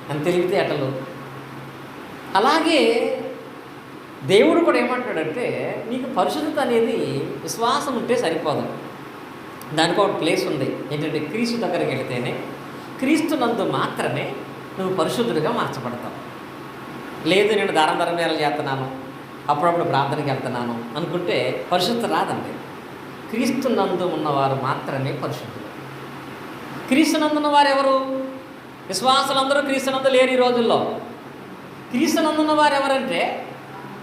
అని తెలివితే అటలు. అలాగే దేవుడు కూడా ఏమంటాడంటే, నీకు పరిశుద్ధత అనేది విశ్వాసం ఉంటే సరిపోదు, దానికి ఒక ప్లేస్ ఉంది. ఏంటంటే క్రీస్తు దగ్గరికి వెళితేనే, క్రీస్తునందు మాత్రమే నువ్వు పరిశుద్ధుడిగా మార్చబడతావు. లేదు నేను ధర్మేళలు చేస్తున్నాను, అప్పుడప్పుడు ప్రార్థనకి వెళ్తున్నాను అనుకుంటే పరిశుద్ధత రాదండి. క్రీస్తునందు ఉన్నవారు మాత్రమే పరిశుద్ధులు. క్రీస్తునందు ఉన్నవారు ఎవరు? విశ్వాసులందరూ క్రీస్తునందు లేరు ఈ రోజుల్లో. క్రీస్తునందు ఉన్నవారు ఎవరంటే,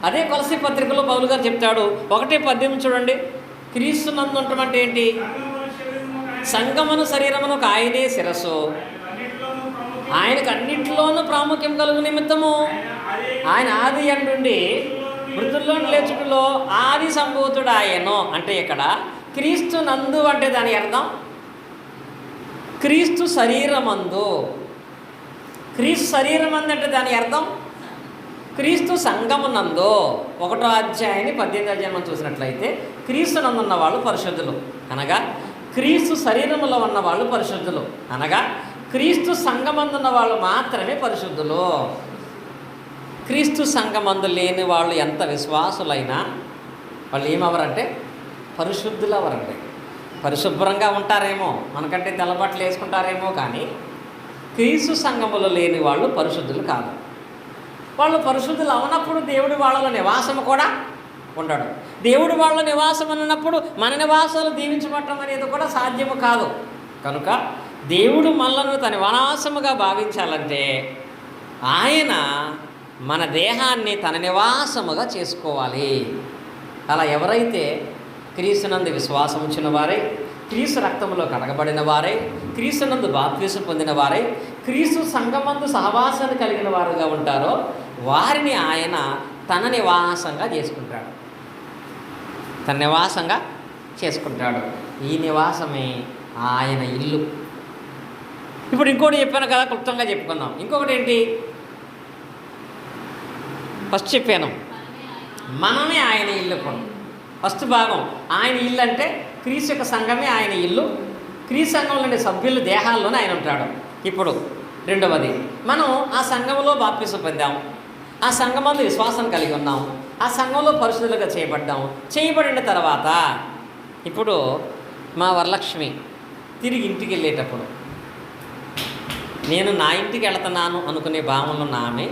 అదే కొలసీ పత్రికలో పౌలు గారు చెప్తాడు, 1:18 చూడండి. క్రీస్తునందు ఉండటం ఏంటి? సంఘమును శరీరమును ఆయనే శిరస్సు, ఆయనకు అన్నింటిలోనూ ప్రాముఖ్యం కలుగు నిమిత్తము ఆయన ఆది అండుండి మృతుల్లో లేచుటలో ఆది సంభూతుడు ఆయనో. అంటే ఇక్కడ క్రీస్తు నందు అంటే దాని అర్థం క్రీస్తు శరీరమందు. క్రీస్తు శరీరమందు అంటే దాని అర్థం క్రీస్తు సంఘమునందు. 1వ అధ్యాయాన్ని 18వ అధ్యాయం మనం చూసినట్లయితే, క్రీస్తు నందున్న వాళ్ళు పరిశుద్ధులు అనగా క్రీస్తు శరీరములో ఉన్న వాళ్ళు పరిశుద్ధులు అనగా క్రీస్తు సంఘమందున్న వాళ్ళు మాత్రమే పరిశుద్ధులు. క్రీస్తు సంఘమందు లేని వాళ్ళు ఎంత విశ్వాసులైనా వాళ్ళు ఏమవరంటే పరిశుద్ధులు అవరండి. పరిశుభ్రంగా ఉంటారేమో, మనకంటే తెల్లబట్టలు వేసుకుంటారేమో, కానీ క్రీస్తు సంఘములో లేని వాళ్ళు పరిశుద్ధులు కాదు. వాళ్ళు పరిశుద్ధులు అవనప్పుడు దేవుడు వాళ్ళ నివాసము కూడా ఉండడు. దేవుడు వాళ్ళ నివాసం అన్నప్పుడు మన నివాసాలు దీవించబడటం అనేది కూడా సాధ్యము కాదు. కనుక దేవుడు మనలను తన నివాసముగా భావించాలంటే ఆయన మన దేహాన్ని తన నివాసముగా చేసుకోవాలి. అలా ఎవరైతే క్రీస్తునందు విశ్వాసం ఉంచిన వారై, క్రీస్తు రక్తములో కడగబడిన వారై, క్రీస్తునందు బాప్తిసం పొందిన వారై, క్రీస్తు సంఘమందు సహవాసాన్ని కలిగిన వారుగా ఉంటారో వారిని ఆయన తన నివాసంగా చేసుకుంటాడు. తన నివాసంగా చేసుకుంటాడు. ఈ నివాసమే ఆయన ఇల్లు. ఇప్పుడు ఇంకోటి చెప్పాను కదా, క్లుప్తంగా చెప్పుకుందాం. ఇంకొకటి ఏంటి? ఫస్ట్ చెప్పాను, మనమే ఆయన ఇల్లు. ఫస్ట్ భాగం ఆయన ఇల్లు అంటే క్రీస్తు యొక్క సంఘమే ఆయన ఇల్లు. క్రీస్తు సంఘంలోని సభ్యుల దేహాల్లోనే ఆయన ఉంటాడు. ఇప్పుడు రెండవది, మనం ఆ సంఘంలో బాప్తిసం పొందాం, ఆ సంఘంలో విశ్వాసం కలిగి ఉన్నాం, ఆ సంఘంలో పరిశుద్ధులుగా చేయబడిన తర్వాత ఇప్పుడు మా వరలక్ష్మి తిరిగి ఇంటికి వెళ్ళేటప్పుడు నేను నా ఇంటికి వెళుతున్నాను అనుకునే భావనలో ఆమె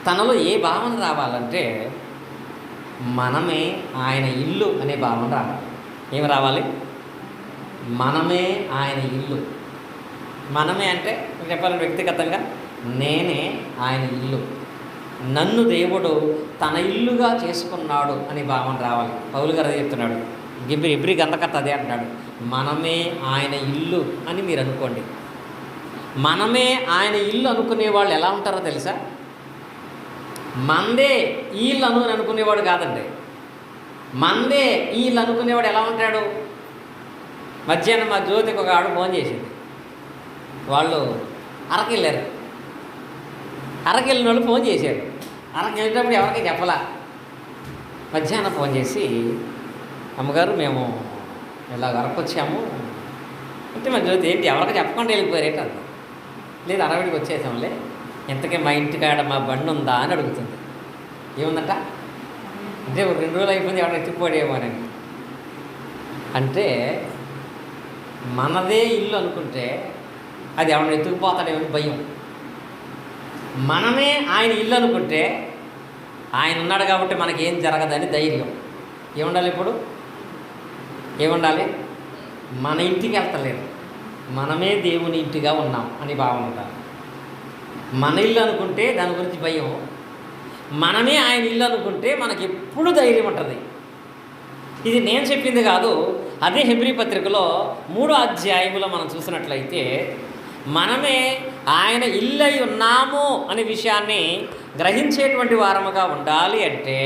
తనలో ఏ భావన రావాలంటే మనమే ఆయన ఇల్లు అనే భావన రావాలి. ఏమి రావాలి? మనమే ఆయన ఇల్లు. మనమే అంటే చెప్పాలంటే వ్యక్తిగతంగా నేనే ఆయన ఇల్లు, నన్ను దేవుడు తన ఇల్లుగా చేసుకున్నాడు అనే భావన రావాలి. పౌలు గారు అదే చెప్తున్నాడు, ఎబ్రీ గంధకర్త అదే అంటున్నాడు, మనమే ఆయన ఇల్లు అని మీరు అనుకోండి. మనమే ఆయన ఇల్లు అనుకునే వాళ్ళు ఎలా ఉంటారో తెలుసా? మందే వీళ్ళు అనుకునేవాడు కాదండి. మందే వీళ్ళు అనుకునేవాడు ఎలా ఉంటాడు? మధ్యాహ్నం మా జ్యోతికి ఒక ఆడు ఫోన్ చేసింది. వాళ్ళు అరకు వెళ్ళారు. అరకు వెళ్ళిన వాళ్ళు ఫోన్ చేశారు. అరకు వెళ్ళేటప్పుడు ఎవరికి చెప్పలా. మధ్యాహ్నం ఫోన్ చేసి, అమ్మగారు మేము ఇలా అరకు వచ్చాము అంటే, మధ్యలో ఏంటి ఎవరికి చెప్పకుండా వెళ్ళిపోయారేంటి అన్న. లేదు, అరవడికి వచ్చేసాంలే, ఇంతకీ మా ఇంటికాడ మా బండి ఉందా అని అడుగుతుంది. ఏముందట అంటే 2 రోజులు అయిపోయింది, ఎవరైనా ఎత్తుకుపోడేమో అని. అంటే మనదే ఇల్లు అనుకుంటే అది ఎవరైనా ఎత్తుకుపోతాడేమని భయం. మనమే ఆయన ఇల్లు అనుకుంటే ఆయన ఉన్నాడు కాబట్టి మనకేం జరగదని ధైర్యం. ఏముండాలి ఇప్పుడు? ఏముండాలి? మన ఇంటికి వెళ్తలేదు, మనమే దేవుని ఇంటిగా ఉన్నాం అని భావన ఉండాలి. మన ఇల్లు అనుకుంటే దాని గురించి భయం, మనమే ఆయన ఇల్లు అనుకుంటే మనకి ఎప్పుడు ధైర్యం ఉంటుంది. ఇది నేను చెప్పింది కాదు, అదే హెబ్రీ పత్రికలో 3వ అధ్యాయంలో మనం చూసినట్లయితే మనమే ఆయన ఇల్లు అయి ఉన్నాము అనే విషయాన్ని గ్రహించేటువంటి వారముగా ఉండాలి. అంటే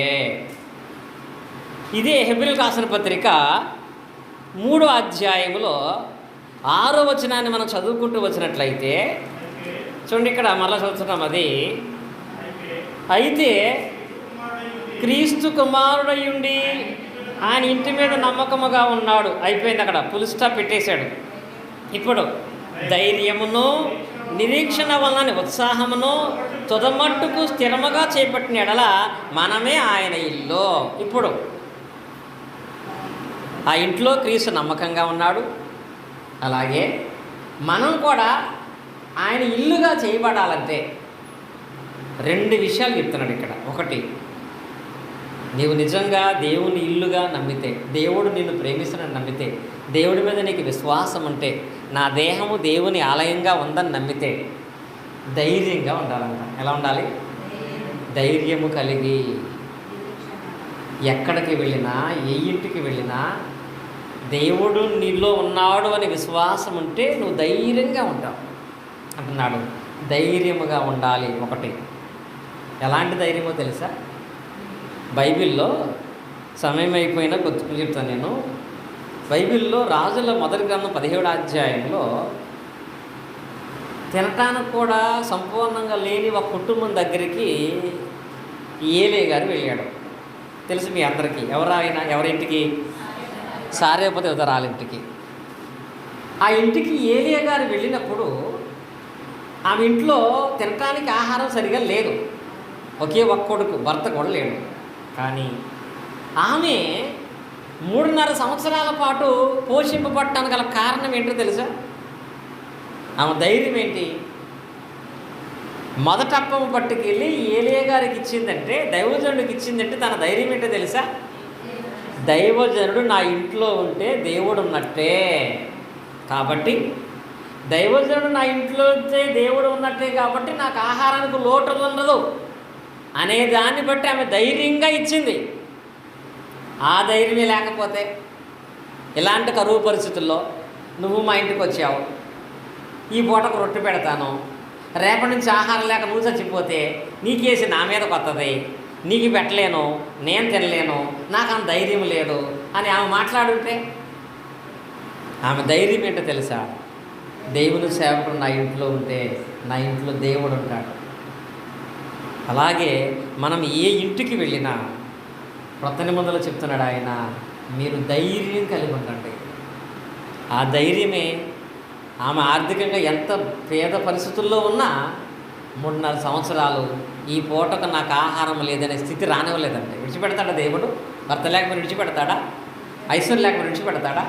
ఇదే హెబ్రీలకు రాసిన పత్రిక 3వ అధ్యాయంలో 6వ వచనాన్ని మనం చదువుకుంటూ వచ్చినట్లయితే చూడండి, ఇక్కడ మళ్ళీ చదువుతున్నాం. అది అయితే క్రీస్తు కుమారుడయుండి ఆయన ఇంటి మీద నమ్మకముగా ఉన్నాడు. అయిపోయింది, అక్కడ ఫుల్ స్టాప్ పెట్టేశాడు. ఇప్పుడు ధైర్యమును నిరీక్షణ వలన ఉత్సాహమును తుదమట్టుకు స్థిరముగా చేపట్టిన ఎడల మనమే ఆయన ఇల్లు. ఇప్పుడు ఆ ఇంట్లో క్రీస్తు నమ్మకంగా ఉన్నాడు. అలాగే మనం కూడా ఆయన ఇల్లుగా చేయబడాలంటే 2 విషయాలు చెప్తున్నాడు ఇక్కడ. ఒకటి, నీవు నిజంగా దేవుని ఇల్లుగా నమ్మితే, దేవుడు నిన్ను ప్రేమిస్తున్నని నమ్మితే, దేవుడి మీద నీకు విశ్వాసం ఉంటే, నా దేహము దేవుని ఆలయంగా ఉందని నమ్మితే ధైర్యంగా ఉండాలంట. ఎలా ఉండాలి? ధైర్యము కలిగి ఎక్కడికి వెళ్ళినా, ఏ ఇంటికి వెళ్ళినా దేవుడు నీలో ఉన్నాడు అని విశ్వాసం ఉంటే నువ్వు ధైర్యంగా ఉంటావు అంటున్నాడు. ధైర్యముగా ఉండాలి. ఒకటి, ఎలాంటి ధైర్యమో తెలుసా? బైబిల్లో సమయం అయిపోయినా కొద్దిగా చెప్తాను నేను. బైబిల్లో రాజుల మొదటి గ్రంథం 17వ అధ్యాయంలో తినటానికి కూడా సంపూర్ణంగా లేని ఒక కుటుంబం దగ్గరికి ఏలే గారు వెళ్ళాడు. తెలుసు మీ అందరికీ. ఎవరైనా ఎవరింటికి? సారేపతి ఉదరాలింటికి. ఆ ఇంటికి ఏలియా గారు వెళ్ళినప్పుడు ఆమె ఇంట్లో తినటానికి ఆహారం సరిగా లేదు. ఒకే ఒక్క కొడుకు, భర్త కూడా లేడు. కానీ ఆమె 3.5 సంవత్సరాల పాటు పోషింపబడటానికి గల కారణం ఏంటో తెలుసా? ఆమె ధైర్యం ఏంటి? మొదట అప్పము పట్టుకెళ్ళి ఏలియా గారికి ఇచ్చిందంటే, దైవజనుడికి ఇచ్చిందంటే తన ధైర్యం ఏంటో తెలుసా? దైవజనుడు నా ఇంట్లో ఉంటే దేవుడు ఉన్నట్టే. కాబట్టి దైవజనుడు నా ఇంట్లో ఉంటే దేవుడు ఉన్నట్టే, కాబట్టి నాకు ఆహారానికి లోటు ఉండదు అనే దాన్ని బట్టి ఆమె ధైర్యంగా ఇచ్చింది. ఆ ధైర్యమే లేకపోతే ఇలాంటి కరువు పరిస్థితుల్లో నువ్వు మా ఇంటికి వచ్చావు, ఈ పూటకు రొట్టె పెడతాను, రేపటి నుంచి ఆహారం లేక నువ్వు చచ్చిపోతే నీకేసి నా మీద కొత్తది, నీకు పెట్టలేను, నేను తినలేను, నాకు అంత ధైర్యం లేదు అని ఆమె మాట్లాడుంటే, ఆమె ధైర్యం ఏంటో తెలుసా? దేవుని సేవకుడు నా ఇంట్లో ఉంటే నా ఇంట్లో దేవుడు ఉంటాడు. అలాగే మనం ఏ ఇంటికి వెళ్ళినా క్రొత్త నిబంధనలో చెప్తున్నాడు ఆయన, మీరు ధైర్యం కలిగి ఉండండి. ఆ ధైర్యమే ఆమె ఆర్థికంగా ఎంత పేద పరిస్థితుల్లో ఉన్నా 3.5 సంవత్సరాలు ఈ పూటకు నాకు ఆహారం లేదనే స్థితి రానివ్వలేదండి. విడిచిపెడతాడా దేవుడు? భర్త లేకపోతే విడిచిపెడతాడా? ఐశ్వర్యం లేకపోతే విడిచిపెడతాడా?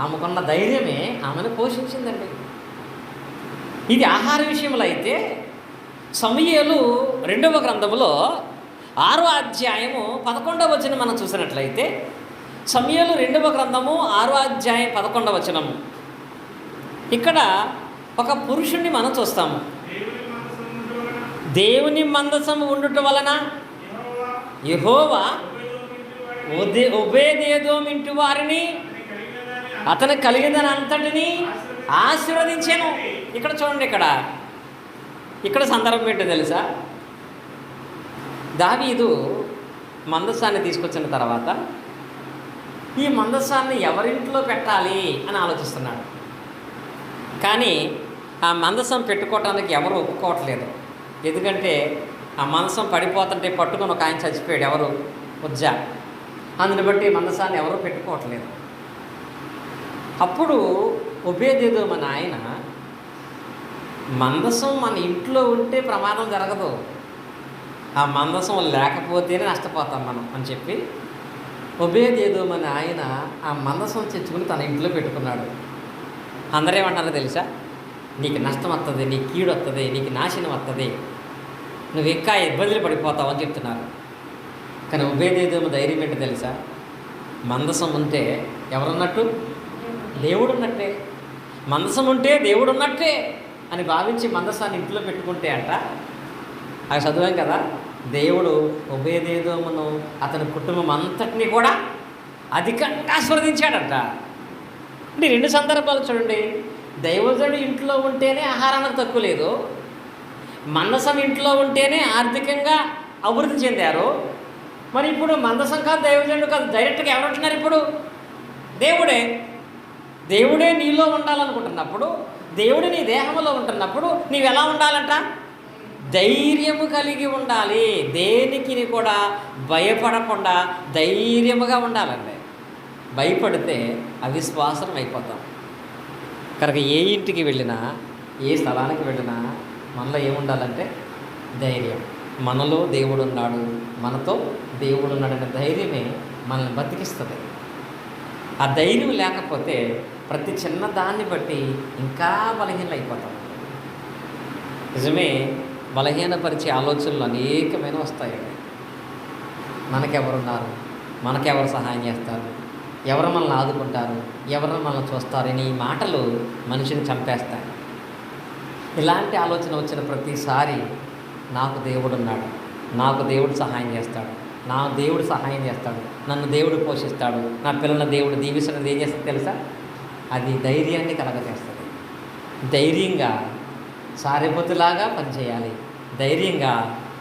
ఆమెకున్న ధైర్యమే ఆమెను పోషించిందండి. ఇది ఆహార విషయంలో అయితే సమూయేలు 2వ గ్రంథంలో 6వ అధ్యాయము 11వ వచనం మనం చూసినట్లయితే, సమూయేలు 2వ గ్రంథము 6వ అధ్యాయం 11వ వచనము. ఇక్కడ ఒక పురుషుణ్ణి మనం చూస్తాము. దేవుని మందసము ఉండుట వలన యెహోవా ఓబేదెదోము ఇంటి వారిని అతనికి కలిగిన అంతటిని ఆశీర్వదించాను. ఇక్కడ చూడండి, ఇక్కడ సందర్భం ఏంటో తెలుసా? దావీదు మందసాన్ని తీసుకొచ్చిన తర్వాత ఈ మందసాన్ని ఎవరింట్లో పెట్టాలి అని ఆలోచిస్తున్నాడు. కానీ ఆ మందసం పెట్టుకోవటానికి ఎవరు ఒప్పుకోవట్లేదు. ఎందుకంటే ఆ మందసం పడిపోతుంటే పట్టుకొని ఒక ఆయన చచ్చిపోయాడు, ఎవరు? ఉజ్జా. అందుని బట్టి మందసాన్ని ఎవరు పెట్టుకోవట్లేదు. అప్పుడు ఒబేదెదోము మన ఆయన, మందసం మన ఇంట్లో ఉంటే ప్రమాదం జరగదు, ఆ మందసం లేకపోతేనే నష్టపోతాం మనం అని చెప్పి ఒబేదెదోము మన ఆయన ఆ మందసం తెచ్చుకుని తన ఇంట్లో పెట్టుకున్నాడు. అందరూ ఏమంటారో తెలుసా? నీకు నష్టం వస్తుంది, నీకు కీడు వస్తుంది, నీకు నాశనం వస్తుంది, నువ్వు ఇంకా ఇబ్బందులు పడిపోతావు అని చెప్తున్నారు. కానీ ఒబేదెదోము ధైర్యం ఏంటో తెలుసా? మందసం ఉంటే ఎవరున్నట్టు? దేవుడు ఉన్నట్టే. మందసం ఉంటే దేవుడు ఉన్నట్టే అని భావించి మందసాన్ని ఇంట్లో పెట్టుకుంటే అంట, అది చదివాం కదా, దేవుడు ఒబేదెదోమును అతని కుటుంబం అంతటినీ కూడా అధికంగా ఆశీర్వదించాడంట. అంటే 2 సందర్భాలు చూడండి. దైవజనుడు ఇంట్లో ఉంటేనే ఆహారానికి తక్కువ లేదు, మందసం ఇంట్లో ఉంటేనే ఆర్థికంగా అభివృద్ధి చెందారు. మరి ఇప్పుడు మందసం కాదు, దైవజనుడు కాదు, డైరెక్ట్గా ఎవరు ఉంటున్నారు? ఇప్పుడు దేవుడే. దేవుడే నీలో ఉండాలనుకుంటున్నప్పుడు, దేవుడు నీ దేహంలో ఉంటున్నప్పుడు నీవు ఎలా ఉండాలంట? ధైర్యము కలిగి ఉండాలి. దేనికి కూడా భయపడకుండా ధైర్యముగా ఉండాలండి. భయపడితే అవిశ్వాసం అయిపోతాం. కనుక ఏ ఇంటికి వెళ్ళినా, ఏ స్థలానికి వెళ్ళినా మనలో ఏముండాలంటే ధైర్యం. మనలో దేవుడు ఉన్నాడు, మనతో దేవుడు ఉన్నాడనే ధైర్యమే మనల్ని బతికిస్తుంది. ఆ ధైర్యం లేకపోతే ప్రతి చిన్న దాన్ని బట్టి ఇంకా బలహీనలు అయిపోతాం. నిజమే, బలహీనపరిచే ఆలోచనలు అనేకమైన వస్తాయండి. మనకెవరున్నారు, మనకెవరు సహాయం చేస్తారు, ఎవరు మనల్ని ఆదుకుంటారు, ఎవరు మనల్ని చూస్తారని ఈ మాటలు మనిషిని చంపేస్తాయి. ఇలాంటి ఆలోచన వచ్చిన ప్రతిసారి నాకు దేవుడు ఉన్నాడు, నాకు దేవుడు సహాయం చేస్తాడు, నా దేవుడు సహాయం చేస్తాడు, నన్ను దేవుడు పోషిస్తాడు, నా పిల్లల దేవుడు దీవిస్తున్నది ఏం చేస్తుంది తెలుసా? అది ధైర్యాన్ని కలగజేస్తుంది. ధైర్యంగా సారెపతులాగా పనిచేయాలి, ధైర్యంగా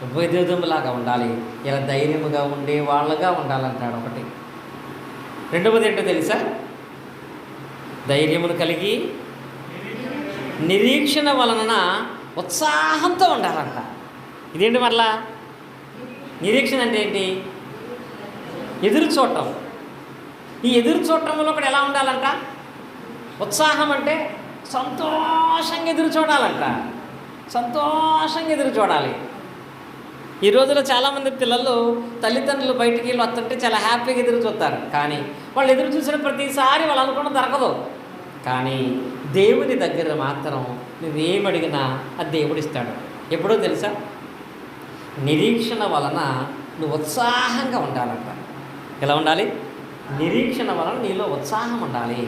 ఉభయదేవులాగా ఉండాలి. ఇలా ధైర్యముగా ఉండే వాళ్ళగా ఉండాలంటాడు ఒకటి. రెండవది ఏంటో తెలుసా? ధైర్యమును కలిగి నిరీక్షణ వలన ఉత్సాహంతో ఉండాలంట. ఇదేంటి మరలా? నిరీక్షణ అంటే ఏంటి? ఎదురు చూడటం. ఈ ఎదురు చూడటంలో కూడా ఎలా ఉండాలంట? ఉత్సాహం అంటే సంతోషంగా ఎదురు చూడాలంట, సంతోషంగా ఎదురు చూడాలి. ఈ రోజుల్లో చాలామంది పిల్లలు తల్లిదండ్రులు బయటికి వెళ్ళి వస్తుంటే చాలా హ్యాపీగా ఎదురు చూస్తారు. కానీ వాళ్ళు ఎదురు చూసిన ప్రతిసారి వాళ్ళు అనుకోవడం దొరకదు. కానీ దేవుని దగ్గర మాత్రం నువ్వేమడిగినా అది దేవుడు ఇస్తాడు. ఎప్పుడో తెలుసా? నిరీక్షణ వలన నువ్వు ఉత్సాహంగా ఉండాలంట. ఎలా ఉండాలి? నిరీక్షణ వలన నీలో ఉత్సాహం ఉండాలి.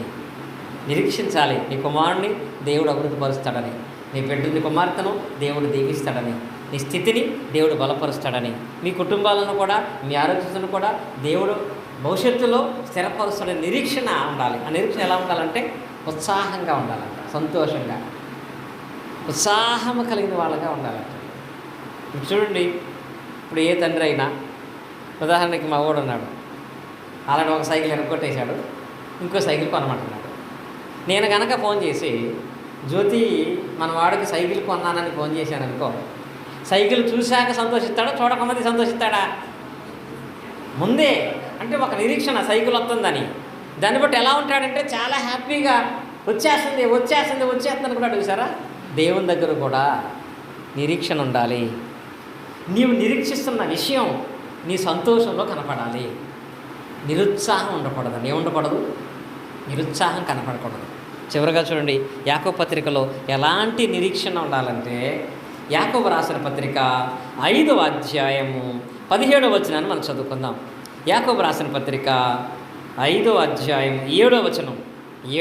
నిరీక్షించాలి, నీ కుమారుడిని దేవుడు అభివృద్ధిపరుస్తాడని, నీ బిడ్డని కుమార్తెను దేవుడు దీవిస్తాడని, నీ స్థితిని దేవుడు బలపరుస్తాడని, మీ కుటుంబాలను కూడా, మీ ఆరోగ్యతను కూడా దేవుడు భవిష్యత్తులో స్థిరపరుస్తాడని నిరీక్షణ ఉండాలి. ఆ నిరీక్షణ ఎలా ఉండాలంటే ఉత్సాహంగా ఉండాలంట, సంతోషంగా, ఉత్సాహం కలిగిన వాళ్ళగా ఉండాలంట. చూడండి, ఇప్పుడు ఏ తండ్రి అయినా, ఉదాహరణకి మా వాడు ఉన్నాడు, అలాంటి ఒక సైకిల్ ఎనకొట్టేశాడు, ఇంకో సైకిల్ కొనమంటున్నాడు. నేను కనుక ఫోన్ చేసి, జ్యోతి మన వాడికి సైకిల్ కొన్నానని ఫోన్ చేశాను అనుకో, సైకిల్ చూశాక సంతోషిస్తాడా, చూడకముందే సంతోషిస్తాడా? ముందే. అంటే ఒక నిరీక్షణ సైకిల్ వస్తుందని. దాన్ని బట్టి ఎలా ఉంటాడంటే చాలా హ్యాపీగా వచ్చేస్తుంది వచ్చేస్తుంది వచ్చేస్తుంది కూడా. చూసారా? దేవుని దగ్గర కూడా నిరీక్షణ ఉండాలి. నీవు నిరీక్షిస్తున్న విషయం నీ సంతోషంలో కనపడాలి. నిరుత్సాహం ఉండకూడదు. ఏముండకూడదు? నిరుత్సాహం కనపడకూడదు. చివరిగా చూడండి, యాకోబు పత్రికలో ఎలాంటి నిరీక్షణ ఉండాలంటే, యాకోబు రాసిన పత్రిక 5వ అధ్యాయము 17వ వచనాన్ని మనం చదువుకుందాం. యాకోబు రాసిన పత్రిక 5వ అధ్యాయం 7వ వచనం.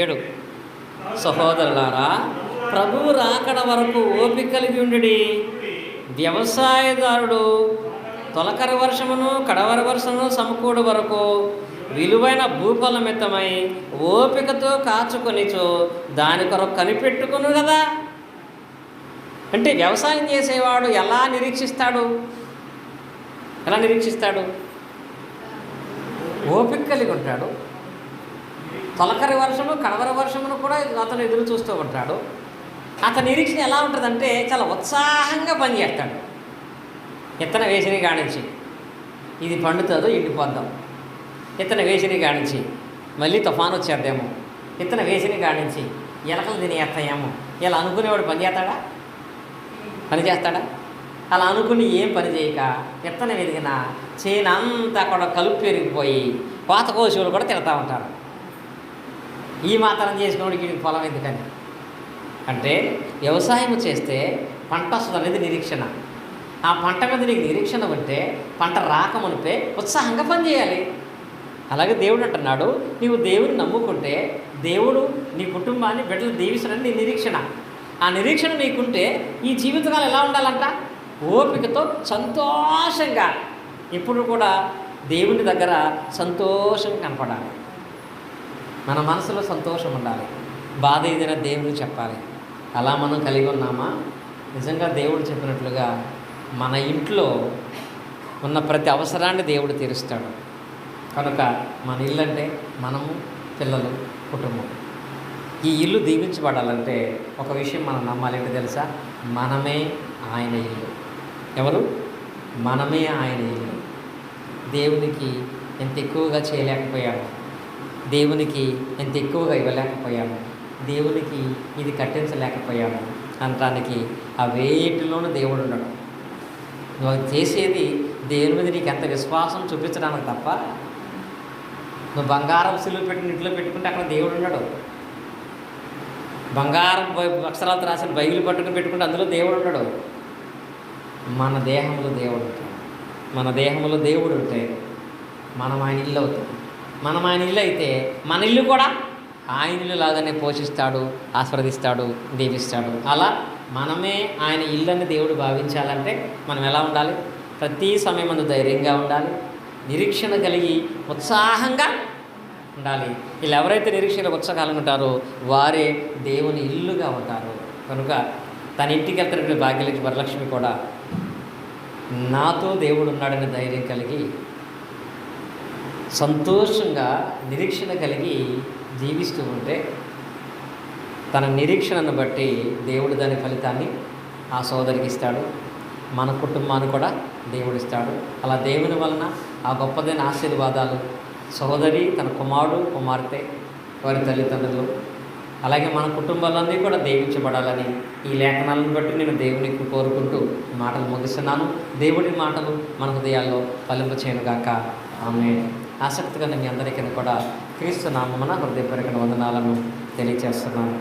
7 సహోదరులారా, ప్రభువు రాకడ వరకు ఓపిక కలిగి ఉండుడి. వ్యవసాయదారుడు తొలకరి వర్షమును కడవరి వర్షమును సమకూడు వరకు విలువైన భూఫలమిత్తమై ఓపికతో కాచుకొనిచో దాని కొరకు కనిపెట్టుకును కదా. అంటే వ్యవసాయం చేసేవాడు ఎలా నిరీక్షిస్తాడు? ఎలా నిరీక్షిస్తాడు? ఓపిక కలిగి ఉంటాడు. తొలకరి వర్షము కడవరి వర్షమును కూడా అతను ఎదురు చూస్తూ ఉంటాడు. అతని నిరీక్షణ ఎలా ఉంటుందంటే చాలా ఉత్సాహంగా పనిచేస్తాడు. విత్తనం వేసిన కానించి ఇది పండుతుందో ఎండిపోద్దాం, విత్తనం వేసిన కానించి మళ్ళీ తుఫాను వచ్చేద్దాము, విత్తనం వేసిన కానించి ఎలకలు తినేస్తాయేమో, ఇలా అనుకునేవాడు పని చేస్తాడా? పని చేస్తాడా? అలా అనుకుని ఏం పని చేయక విత్తనం ఎదిగిన చేనంతా కూడా కలుపు పెరిగిపోయి కోత కోసేవాళ్ళు కూడా తిడతా ఉంటారు. ఈ మాత్రం చేసుకున్నవాడికి వీడికి పొలం ఎందుకని అంటే, వ్యవసాయం చేస్తే పంట వస్తుంది అనేది నిరీక్షణ. ఆ పంట మీద నీకు నిరీక్షణ ఉంటే పంట రాకమునిపే ఉత్సాహంగా పనిచేయాలి. అలాగే దేవుడు అంటున్నాడు, నీవు దేవుని నమ్ముకుంటే దేవుడు నీ కుటుంబాన్ని బిడ్డలు దీవిస్తాడని నీ నిరీక్షణ. ఆ నిరీక్షణ నీకుంటే ఈ జీవితకాలం ఎలా ఉండాలంట? ఓపికతో సంతోషంగా ఎప్పుడు కూడా దేవుని దగ్గర సంతోషంగా కనపడాలి. మన మనసులో సంతోషం ఉండాలి. బాధ ఏదైనా దేవుడికి చెప్పాలి. అలా మనం కలిగి ఉన్నామా? నిజంగా దేవుడు చెప్పినట్లుగా మన ఇంట్లో ఉన్న ప్రతి అవసరాన్ని దేవుడు తీరుస్తాడు. కనుక మన ఇల్లు అంటే మనము, పిల్లలు, కుటుంబం. ఈ ఇల్లు దీవించబడాలంటే ఒక విషయం మనం నమ్మాలి. ఏంటో తెలుసా? మనమే ఆయన ఇల్లు. ఎవరు? మనమే ఆయన ఇల్లు. దేవునికి ఎంత ఎక్కువగా చేయలేకపోయాము, దేవునికి ఎంత ఎక్కువగా ఇవ్వలేకపోయాము, దేవునికి ఇది కట్టించలేకపోయాము అనటానికి ఆ వేటిలోనూ దేవుడు ఉండడు. నువ్వు చేసేది దేవుని మీద నీకు ఎంత విశ్వాసం చూపించడానికి తప్ప, నువ్వు బంగారం సిలువ పెట్టి ఇంట్లో పెట్టుకుంటే అక్కడ దేవుడు ఉండడు. బంగారం అక్షరాలతో రాసిన బైబిల్ పట్టుకుని పెట్టుకుంటే అందులో దేవుడు ఉండడు. మన దేహంలో దేవుడు ఉంటాడు. మన దేహంలో దేవుడు ఉంటే మనం ఆయన ఇల్లు అవుతాం. మనం ఆయన ఇల్లు అయితే మన ఇల్లు కూడా ఆయన ఇల్లు లాగానే పోషిస్తాడు, ఆస్వాదిస్తాడు, దీవిస్తాడు. అలా మనమే ఆయన ఇల్లని దేవుడు భావించాలంటే మనం ఎలా ఉండాలి? ప్రతి సమయం అందు ధైర్యంగా ఉండాలి, నిరీక్షణ కలిగి ఉత్సాహంగా ఉండాలి. వీళ్ళు ఎవరైతే నిరీక్షణ ఉత్సాహాలు ఉంటారో వారే దేవుని ఇల్లుగా అవుతారు. కనుక తన ఇంటికి వెళ్తున్నటువంటి భాగ్యలక్ష్మి వరలక్ష్మి కూడా నాతో దేవుడు ఉన్నాడని ధైర్యం కలిగి సంతోషంగా నిరీక్షణ కలిగి జీవిస్తూ ఉంటే తన నిరీక్షణను బట్టి దేవుడు దాని ఫలితాన్ని ఆ సోదరికి ఇస్తాడు, మన కుటుంబాన్ని కూడా దేవుడు ఇస్తాడు. అలా దేవుని వలన ఆ గొప్పదైన ఆశీర్వాదాలు సహోదరి, తన కుమారుడు, కుమార్తె, వారి తల్లిదండ్రులు, అలాగే మన కుటుంబాలన్నీ కూడా దీవించబడాలని ఈ లేఖనాలను బట్టి నేను దేవునికి కోరుకుంటూ మాటలు ముగిస్తున్నాను. దేవుడి మాటలు మన హృదయాల్లో ఫలింపచేయనుగాక. ఆమె ఆసక్తిగా మీ అందరికీ కూడా క్రీస్తు నామమున హృదయపూర్వక వందనాలను తెలియజేస్తున్నాను.